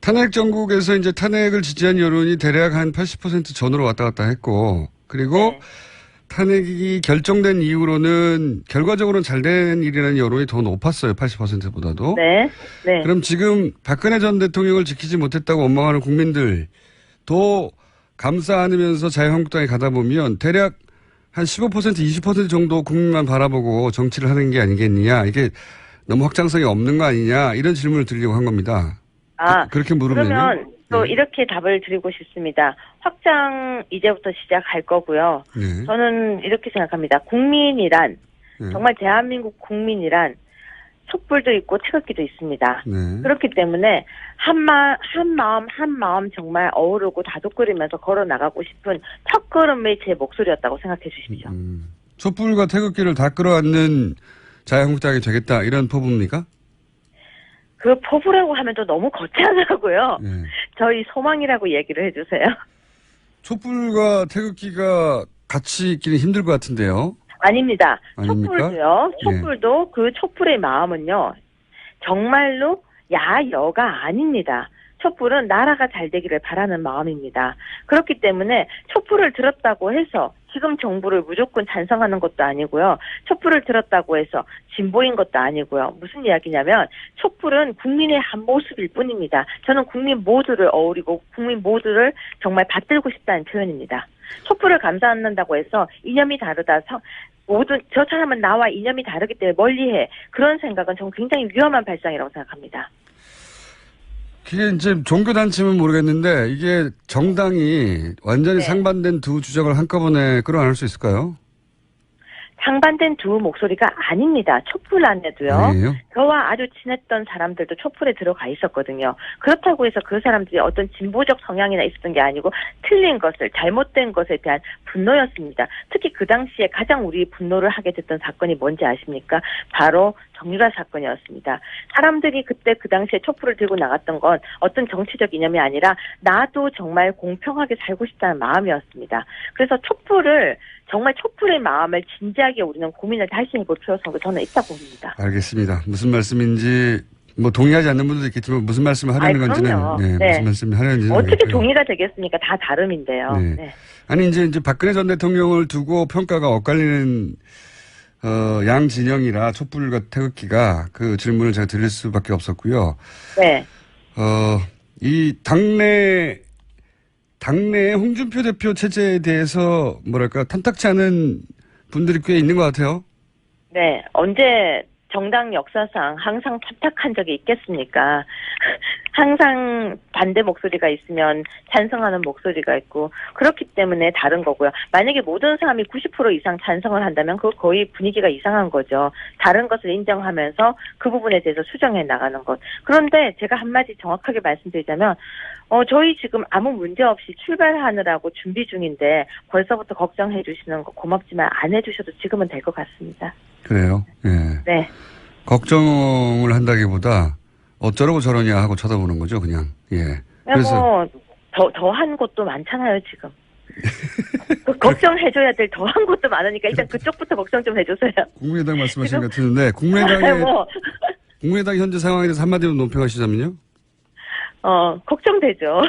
탄핵 정국에서 이제 탄핵을 지지한 여론이 대략 한 80% 전으로 왔다 갔다 했고 그리고
네.
탄핵이 결정된 이후로는 결과적으로는 잘된 일이라는 여론이 더 높았어요. 80%보다도.
네. 네.
그럼 지금 박근혜 전 대통령을 지키지 못했다고 원망하는 국민들도 감싸 안으면서 자유한국당에 가다 보면 대략 한 15% 20% 정도 국민만 바라보고 정치를 하는 게 아니겠느냐. 이게 너무 확장성이 없는 거 아니냐. 이런 질문을 드리려고 한 겁니다. 그렇게 물으면.
그러면 또 이렇게 답을 드리고 싶습니다. 확장 이제부터 시작할 거고요.
네.
저는 이렇게 생각합니다. 국민이란
네.
정말 대한민국 국민이란 촛불도 있고 태극기도 있습니다.
네.
그렇기 때문에 한 마음 정말 어우르고 다독거리면서 걸어 나가고 싶은 첫걸음의 제 목소리였다고 생각해 주십시오.
촛불과 태극기를 다 끌어안는 자유한국당이 되겠다 이런 포부입니까?
그 포부라고 하면 또 너무 거창하고요.
네.
저희 소망이라고 얘기를 해주세요.
촛불과 태극기가 같이 있기는 힘들 것 같은데요.
아닙니다.
아닙니까?
촛불도요.
네.
촛불도 그 촛불의 마음은요. 정말로 야여가 아닙니다. 촛불은 나라가 잘 되기를 바라는 마음입니다. 그렇기 때문에 촛불을 들었다고 해서 지금 정부를 무조건 찬성하는 것도 아니고요. 촛불을 들었다고 해서 진보인 것도 아니고요. 무슨 이야기냐면 촛불은 국민의 한 모습일 뿐입니다. 저는 국민 모두를 어우리고 국민 모두를 정말 받들고 싶다는 표현입니다. 촛불을 감싸 안는다고 해서 이념이 다르다. 모든 저 사람은 나와 이념이 다르기 때문에 멀리해. 그런 생각은 저는 굉장히 위험한 발상이라고 생각합니다.
그게 이제 종교단체면 모르겠는데 이게 정당이 완전히
네.
상반된 두 주장을 한꺼번에 끌어안을 수 있을까요?
상반된 두 목소리가 아닙니다. 촛불 안에도요.
아니에요?
저와 아주 친했던 사람들도 촛불에 들어가 있었거든요. 그렇다고 해서 그 사람들이 어떤 진보적 성향이나 있었던 게 아니고 틀린 것을 잘못된 것에 대한 분노였습니다. 특히 그 당시에 가장 우리 분노를 하게 됐던 사건이 뭔지 아십니까? 바로 정유라 사건이었습니다. 사람들이 그때 그 당시에 촛불을 들고 나갔던 건 어떤 정치적 이념이 아니라 나도 정말 공평하게 살고 싶다는 마음이었습니다. 그래서 정말 촛불의 마음을 진지하게 우리는 고민을 다시 해볼 필요성도 저는 있다고 봅니다.
알겠습니다. 무슨 말씀인지 뭐 동의하지 않는 분도 있겠지만 무슨 말씀을 하려는 건지는 무슨 말씀을 하려는지는
어떻게
알겠고요.
동의가 되겠습니까? 다 다름인데요.
네.
네.
아니 이제 박근혜 전 대통령을 두고 평가가 엇갈리는 양 진영이라 촛불과 태극기가 그 질문을 제가 드릴 수밖에 없었고요.
네.
이 당내 홍준표 대표 체제에 대해서 뭐랄까 탐탁치 않은 분들이 꽤 있는 것 같아요.
네. 언제 정당 역사상 항상 탐탁한 적이 있겠습니까? 항상 반대 목소리가 있으면 찬성하는 목소리가 있고 그렇기 때문에 다른 거고요. 만약에 모든 사람이 90% 이상 찬성을 한다면 그거 거의 분위기가 이상한 거죠. 다른 것을 인정하면서 그 부분에 대해서 수정해 나가는 것. 그런데 제가 한마디 정확하게 말씀드리자면 저희 지금 아무 문제 없이 출발하느라고 준비 중인데 벌써부터 걱정해 주시는 거 고맙지만 안 해주셔도 지금은 될 것 같습니다.
그래요? 예.
네.
걱정을 한다기보다 어쩌라고 저러냐 하고 쳐다보는 거죠, 그냥. 예.
그래서 더한 것도 많잖아요, 지금. 걱정해줘야 될 더한 것도 많으니까 일단 그쪽부터 걱정 좀 해주세요.
국민의당 말씀하신 것 같은데 국민의당 현재 상황에 대해서 한마디로 논평하시자면요?
걱정되죠.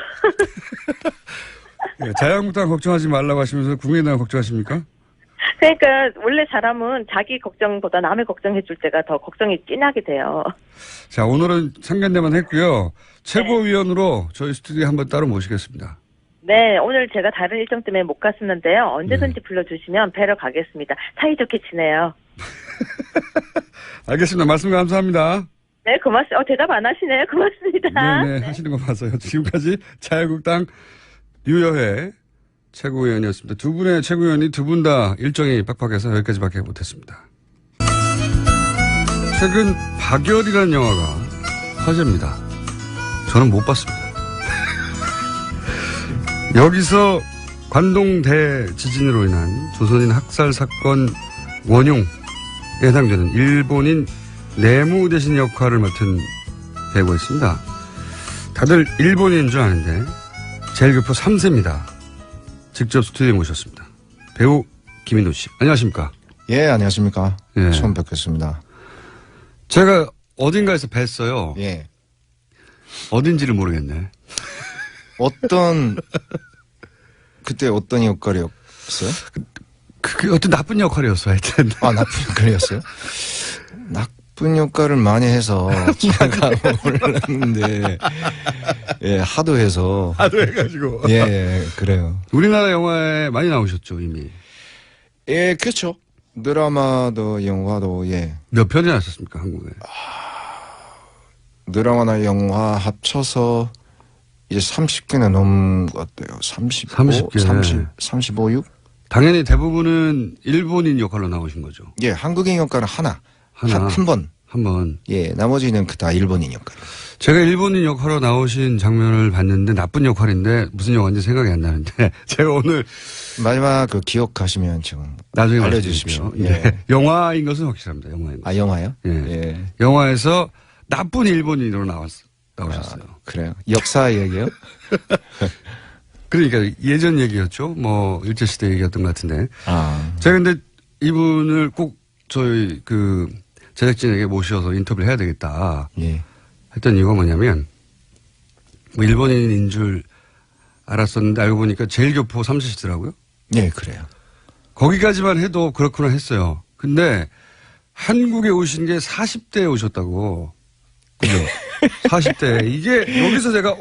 예, 자유한국당 걱정하지 말라고 하시면서 국민의당 걱정하십니까?
그러니까 원래 사람은 자기 걱정보다 남의 걱정해 줄 때가 더 걱정이 진하게 돼요.
자, 오늘은 상견례만 했고요. 최고위원으로 저희 스튜디오에 한번 따로 모시겠습니다.
네, 오늘 제가 다른 일정 때문에 못 갔었는데요. 언제든지 불러주시면 뵈러 가겠습니다. 사이좋게 지내요.
알겠습니다. 말씀 감사합니다.
네, 고맙습니다. 대답 안 하시네요. 고맙습니다.
네, 하시는 거 봐서요. 지금까지 자유한국당 류여회 최고위원이었습니다. 두 분의 최고위원이 두 분 다 일정이 빡빡해서 여기까지밖에 못했습니다. 최근 박열이라는 영화가 화제입니다. 저는 못 봤습니다. 여기서 관동 대지진으로 인한 조선인 학살 사건 원흉에 해당되는 일본인 내무 대신 역할을 맡은 배우가 있습니다. 다들 일본인인 줄 아는데 제일교포 3세입니다. 직접 스튜디오에 모셨습니다. 배우 김인도 씨. 안녕하십니까?
예, 안녕하십니까?
예.
처음 뵙겠습니다.
제가 어딘가에서 뵀어요.
예.
어딘지를 모르겠네.
그때 어떤 역할이었어요?
그게 어떤 나쁜 역할이었어, 하여튼.
아, 나쁜 역할이었어요? 나쁜 역할을 많이 해서 제가 몰랐는데, 예, 하도 해서.
하도 해가지고.
예, 그래요.
우리나라 영화에 많이 나오셨죠, 이미.
예, 그렇죠. 드라마도 영화도, 예.
몇 편이나 하셨습니까, 한국에?
드라마나 영화 합쳐서 이제 30개나 넘은 것 같아요. 35,
30개.
35, 6?
당연히 대부분은 일본인 역할로 나오신 거죠.
예, 한국인 역할은 하나.
하나.
한 번.
한 번.
예, 나머지는 다 일본인 역할.
제가 일본인 역할로 나오신 장면을 봤는데 나쁜 역할인데 무슨 영화인지 생각이 안 나는데 제가 오늘
마지막 기억하시면 지금
나중에
알려주십시오.
예.
예.
영화인 것은 확실합니다. 영화인 것.
아, 영화요?
예.
예.
영화에서 나쁜 일본인으로 나오셨어요.
아, 그래요? 역사 얘기요?
그러니까 예전 얘기였죠. 뭐 일제시대 얘기였던 것 같은데.
아.
제가 근데 이분을 꼭 저희 제작진에게 모셔서 인터뷰를 해야 되겠다.
예.
했던 이유가 뭐냐면 뭐 일본인인 줄 알았었는데 알고 보니까 제일교포 3세시더라고요.
예, 그래요.
거기까지만 해도 그렇구나 했어요. 근데 한국에 오신 게 40대에 오셨다고. 그죠? 40대. 이게 여기서 제가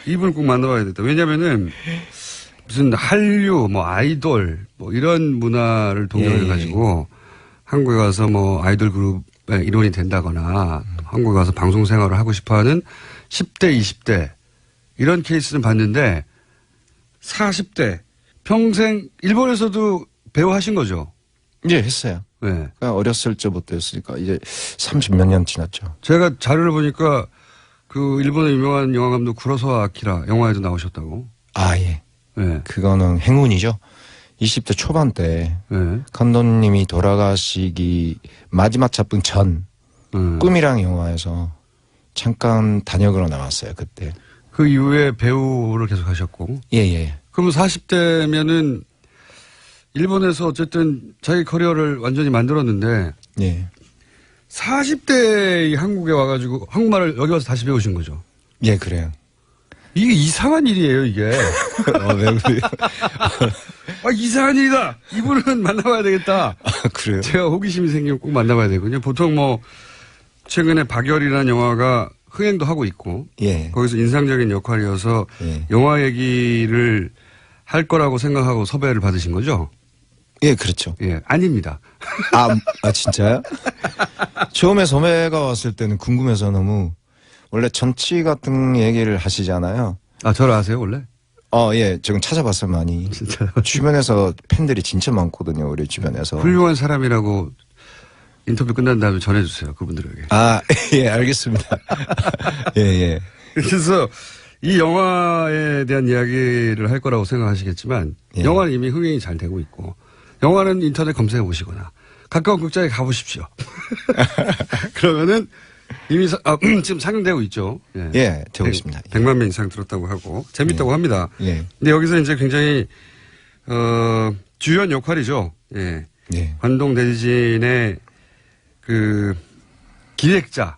이분을 꼭 만나봐야 겠다. 왜냐면은 무슨 한류, 뭐 아이돌, 뭐 이런 문화를 동경해가지고 한국에 가서 뭐 아이돌 그룹의 일원이 된다거나 한국에 가서 방송 생활을 하고 싶어하는 10대, 20대 이런 케이스는 봤는데 40대 평생 일본에서도 배우 하신 거죠?
예, 했어요.
네.
그러니까 어렸을 적부터 했으니까 이제 30몇 년 지났죠.
제가 자료를 보니까 그 일본의 유명한 영화 감독 구로사와 아키라 영화에도 나오셨다고.
아, 예.
네.
그거는 행운이죠. 20대 초반 때
네.
감독님이 돌아가시기 마지막 작품 전 꿈이랑 영화에서 잠깐 단역으로 나왔어요. 그때.
그 이후에 배우를 계속 하셨고.
예.
그러면 40대면은 일본에서 어쨌든 자기 커리어를 완전히 만들었는데.
예.
40대 한국에 와가지고 한국말을 여기 와서 다시 배우신 거죠?
예, 그래요.
이게 이상한 일이에요, 이게.
왜 그래요?
이상한 일이다! 이분은 만나봐야 되겠다.
아, 그래요?
제가 호기심이 생기면 꼭 만나봐야 되거든요. 보통 뭐, 최근에 박열이라는 영화가 흥행도 하고 있고.
예.
거기서 인상적인 역할이어서
예.
영화 얘기를 할 거라고 생각하고 섭외를 받으신 거죠?
예, 그렇죠.
예, 아닙니다.
아, 진짜요? 처음에 섭외가 왔을 때는 궁금해서 너무 원래 전치 같은 얘기를 하시잖아요.
아, 저를 아세요, 원래?
예. 지금 찾아봤어요, 많이.
진짜요?
주변에서 팬들이 진짜 많거든요, 우리 주변에서.
훌륭한 사람이라고 인터뷰 끝난 다음에 전해주세요, 그분들에게.
아, 예, 알겠습니다. 예, 예.
그래서 이 영화에 대한 이야기를 할 거라고 생각하시겠지만,
예.
영화는 이미 흥행이 잘 되고 있고, 영화는 인터넷 검색해 보시거나, 가까운 극장에 가보십시오. 그러면은, 이미 지금 상영되고 있죠. 예,
예, 되고 있습니다.
100만 명 이상 들었다고 하고 재밌다고 합니다.
예.
근데 여기서 이제 굉장히 주연 역할이죠. 예.
예.
관동 대지진의 그 기획자,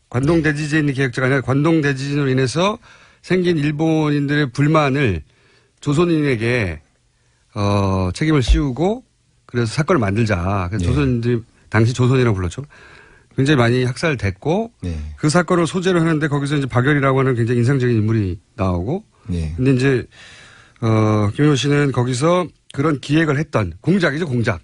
관동 대지진 기획자가 아니라 관동 대지진으로 인해서 생긴 일본인들의 불만을 조선인에게 책임을 씌우고 그래서 사건을 만들자. 그래서
예.
조선인들이 당시 조선이라고 불렀죠. 굉장히 많이 학살됐고
예.
그 사건을 소재로 하는데 거기서 이제 박열이라고 하는 굉장히 인상적인 인물이 나오고
예.
근데 이제 김효 씨는 거기서 그런 기획을 했던 공작이죠, 공작.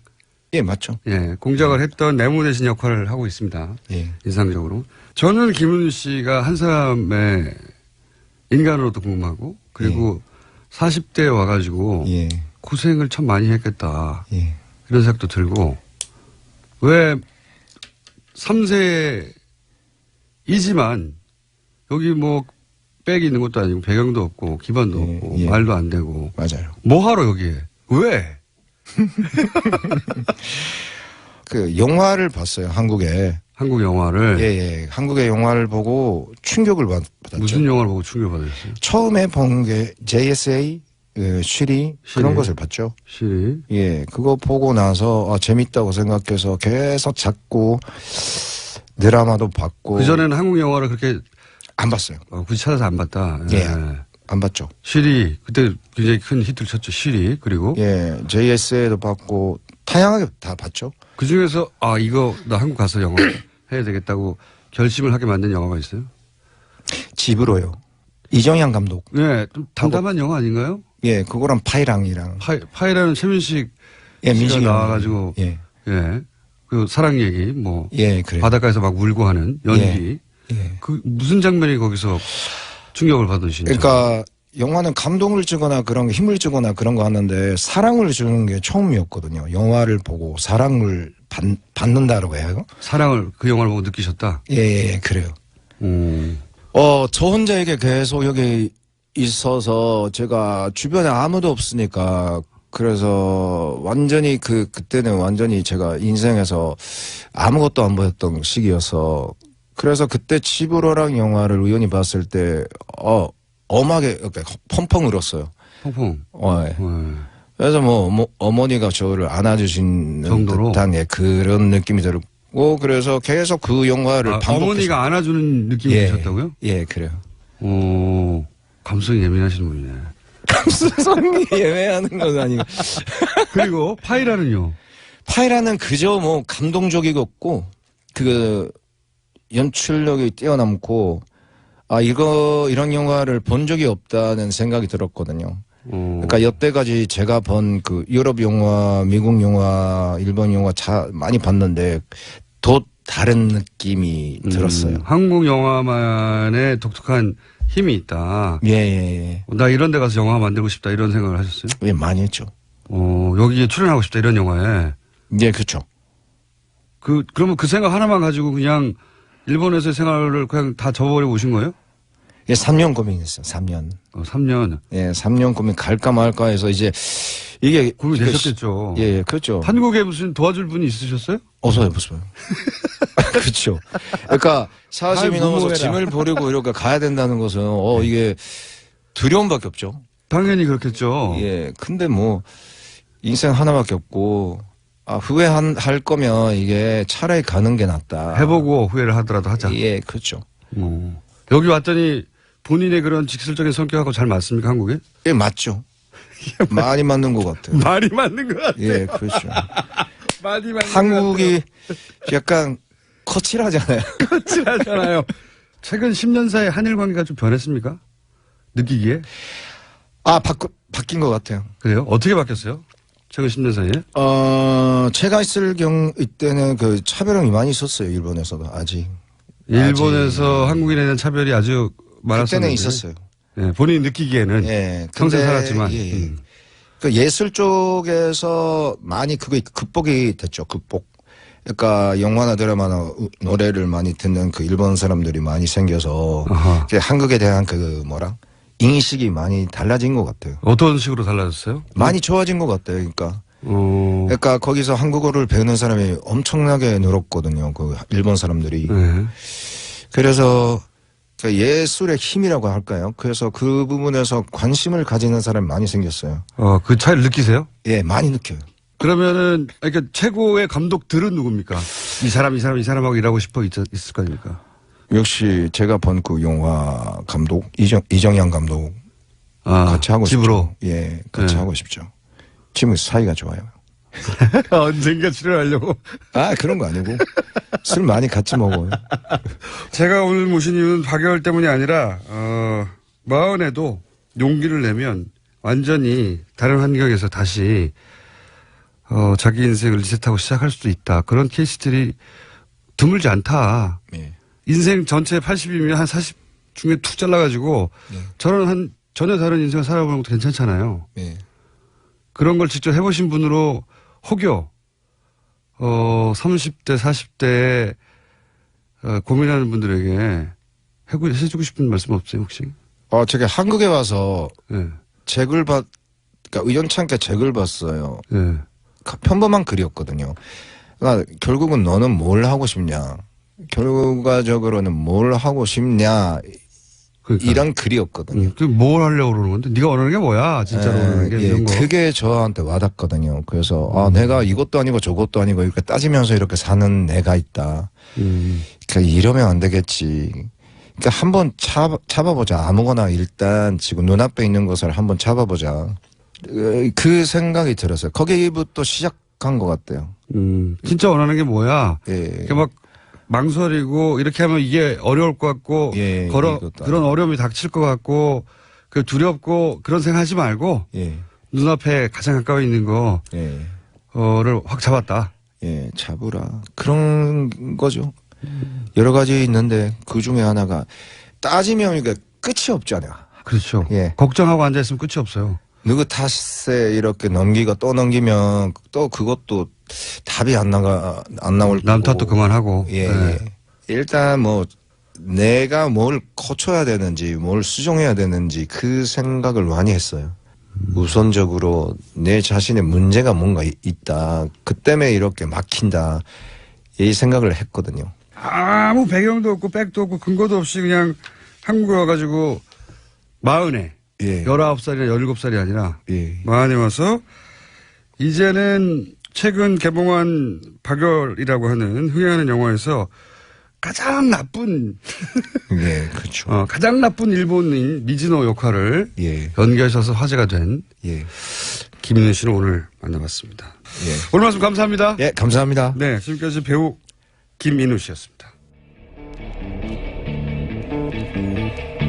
예, 맞죠.
예, 공작을 했던 내무 대신 역할을 하고 있습니다.
예.
인상적으로. 저는 김윤 씨가 한 사람의 인간으로도 궁금하고 그리고 40대에 와가지고
예.
고생을 참 많이 했겠다.
예.
이런 생각도 들고 왜 3세이지만 여기 뭐 백이 있는 것도 아니고 배경도 없고 기반도
예,
없고
예.
말도 안 되고
맞아요.
뭐 하러 여기에 왜?
그 영화를 봤어요, 한국에.
한국 영화를
예, 예. 한국의 영화를 보고 충격을 받았죠.
무슨 영화를 보고 충격받았어요?
처음에 본 게 JSA, 쉬리 그런 것을 봤죠.
시리.
예, 그거 보고 나서 재밌다고 생각해서 계속 찾고 드라마도 봤고.
그 전에는 한국 영화를 그렇게
안 봤어요.
굳이 찾아서 안 봤다.
예. 안 봤죠.
시리 그때 굉장히 큰 히트를 쳤죠. 시리 그리고
예, JSA도 봤고 다양하게 다 봤죠.
그 중에서 이거 나 한국 가서 영화 해야 되겠다고 결심을 하게 만든 영화가 있어요?
집으로요. 이정현 감독.
네, 좀 담담한 영화 아닌가요?
예, 그거랑 파이랑이랑.
파이라는 최민식
예,
씨가
민식이
나와가지고
예,
그 사랑 얘기 뭐
예, 그래요.
바닷가에서 막 울고 하는 연기.
예.
그 무슨 장면이 거기서 충격을 받으시는지.
그러니까 영화는 감동을 주거나 그런 거 힘을 주거나 그런 거 하는데 사랑을 주는 게 처음이었거든요. 영화를 보고 사랑을 받는다라고 해요.
사랑을 그 영화를 보고 느끼셨다.
예, 그래요. 저 혼자에게 계속 여기 있어서 제가 주변에 아무도 없으니까 그래서 완전히 그때는 완전히 제가 인생에서 아무것도 안 보였던 시기여서 그래서 그때 집으로랑 영화를 우연히 봤을 때 엄하게 펑펑 울었어요.
펑펑.
예. 그래서 뭐 어머니가 저를 안아주신
정도로?
듯한 그런 느낌이 들고 그래서 계속 그 영화를 반복해서
어머니가 안아주는 느낌이 드셨다고요?
예, 그래요.
감성이 예민하신 분이네.
감성이 예매하는 건 아니고.
그리고 파이라는요?
파이라는 그저 뭐 감동적이었고 그 연출력이 뛰어남고 이런 영화를 본 적이 없다는 생각이 들었거든요. 그러니까 여태까지 제가 본 그 유럽 영화, 미국 영화, 일본 영화 많이 봤는데 더 다른 느낌이 들었어요.
한국 영화만의 독특한 힘이 있다.
예.
나 이런 데 가서 영화 만들고 싶다 이런 생각을 하셨어요?
예, 많이 했죠.
여기에 출연하고 싶다 이런 영화에.
예, 그렇죠.
그러면 그 생각 하나만 가지고 그냥 일본에서의 생활을 그냥 다 접어버리고 오신 거예요?
예, 3년 고민했어요. 3년.
3년.
예, 3년 고민 갈까 말까 해서 이제 이게
고민 되셨겠죠.
예, 그렇죠.
한국에 무슨 도와줄 분이 있으셨어요?
없어요. 그렇죠. 그러니까 40이 넘어서 짐을 버리고 이렇게 가야 된다는 것은 이게 두려움밖에 없죠.
당연히 그렇겠죠.
예, 근데 뭐 인생 하나밖에 없고 후회할 거면 이게 차라리 가는 게 낫다.
해보고 후회를 하더라도 하자.
예, 그렇죠.
여기 왔더니 본인의 그런 직설적인 성격하고 잘 맞습니까, 한국에?
예, 맞죠. 많이 맞는 것 같아요.
말이 맞는 것 같아요.
예, 그렇죠.
많이 맞는
한국이 약간 거칠하잖아요.
거칠하잖아요. 최근 10년 사이에 한일 관계가 좀 변했습니까? 느끼기에?
바뀐 것 같아요.
그래요? 어떻게 바뀌었어요? 최근 10년 사이에?
제가 있을 이때는 그 차별형이 많이 있었어요. 일본에서도 아직.
일본에서 한국인에 대한 차별이 아주 많았었는데.
그때는 있었어요.
예, 본인이 느끼기에는
예,
평생
근데,
살았지만.
예. 그 예술 쪽에서 많이 그게 극복이 됐죠. 극복. 그러니까 영화나 드라마나 노래를 많이 듣는 그 일본 사람들이 많이 생겨서 한국에 대한 그 인식이 많이 달라진 것 같아요.
어떤 식으로 달라졌어요?
많이 좋아진 것 같아요. 그러니까. 그러니까 거기서 한국어를 배우는 사람이 엄청나게 늘었거든요. 그 일본 사람들이.
네.
그래서 그 예술의 힘이라고 할까요? 그래서 그 부분에서 관심을 가지는 사람이 많이 생겼어요.
그 차이를 느끼세요?
예, 많이 느껴요.
그러면은, 그러니까 최고의 감독들은 누굽니까? 이 사람하고 일하고 싶어 있을 거 아닙니까?
역시 제가 본 그 영화 감독, 이정현 감독. 같이 하고
집으로.
싶죠. 예, 같이 하고 싶죠. 지금 사이가 좋아요.
언젠가 출연하려고.
그런 거 아니고. 술 많이 같이 먹어요.
제가 오늘 모신 이유는 박여월 때문이 아니라, 마흔에도 용기를 내면 완전히 다른 환경에서 다시, 자기 인생을 리셋하고 시작할 수도 있다. 그런 케이스들이 드물지 않다.
예.
인생 전체 80이면 한 40 중에 툭 잘라가지고, 저는 전혀 다른 인생을 살아보는 것도 괜찮잖아요.
예.
그런 걸 직접 해보신 분으로 혹여 30대, 40대에 고민하는 분들에게 해주고 싶은 말씀 없어요, 혹시?
제가 한국에 와서
네.
그러니까 우연찮게 책을 봤어요.
네.
평범한 글이었거든요. 그러니까 결국은 너는 뭘 하고 싶냐? 결과적으로는 뭘 하고 싶냐?
그러니까.
이런 글이었거든요.
뭘 하려고 그러는 건데? 네가 원하는 게 뭐야? 진짜로 원하는 게 이런 거.
그게 저한테 와닿거든요. 그래서 내가 이것도 아니고 저것도 아니고 이렇게 따지면서 이렇게 사는 내가 있다. 그러니까 이러면 안 되겠지. 그러니까 한번 잡아보자. 아무거나 일단 지금 눈앞에 있는 것을 한번 잡아보자. 그 생각이 들었어요. 거기부터 시작한 것 같아요.
진짜 원하는 게 뭐야?
예.
막 망설이고 이렇게 하면 이게 어려울 것 같고 그런 어려움이 닥칠 것 같고 그 두렵고 그런 생각하지 말고 눈앞에 가장 가까이 있는 거를 확 잡았다.
예, 잡으라. 그런 거죠. 여러 가지 있는데 그 중에 하나가 따지면 이게 끝이 없잖아요.
그렇죠.
예.
걱정하고 앉아있으면 끝이 없어요.
누구 탓에 이렇게 넘기고 또 넘기면 또 그것도 답이 안 나올 거고.
남 탓도 그만하고.
예. 네. 일단 내가 뭘 고쳐야 되는지 뭘 수정해야 되는지 그 생각을 많이 했어요. 우선적으로 내 자신의 문제가 뭔가 있다. 그 때문에 이렇게 막힌다. 이 생각을 했거든요.
아무 배경도 없고 백도 없고 근거도 없이 그냥 한국에 와가지고 40에 19살이나 17살이 아니라 40에 와서 이제는 최근 개봉한 박열이라고 하는 흥행하는 영화에서 가장 나쁜
그렇죠.
가장 나쁜 일본인 미즈노 역할을 연기하셔서 화제가 된 김인우 씨를 오늘 만나봤습니다. 오늘 말씀 감사합니다.
예, 감사합니다.
네, 지금까지 배우 김인우 씨였습니다.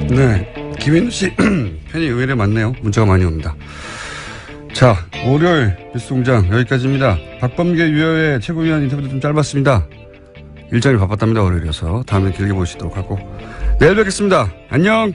네, 김인우 씨 팬이 의외로 많네요. 문자가 많이 옵니다. 자, 월요일 뉴스공장 여기까지입니다. 박범계 유여의 최고위원 인터뷰도 좀 짧았습니다. 일정이 바빴답니다. 월요일이어서 다음에 길게 보시도록 하고 내일 뵙겠습니다. 안녕.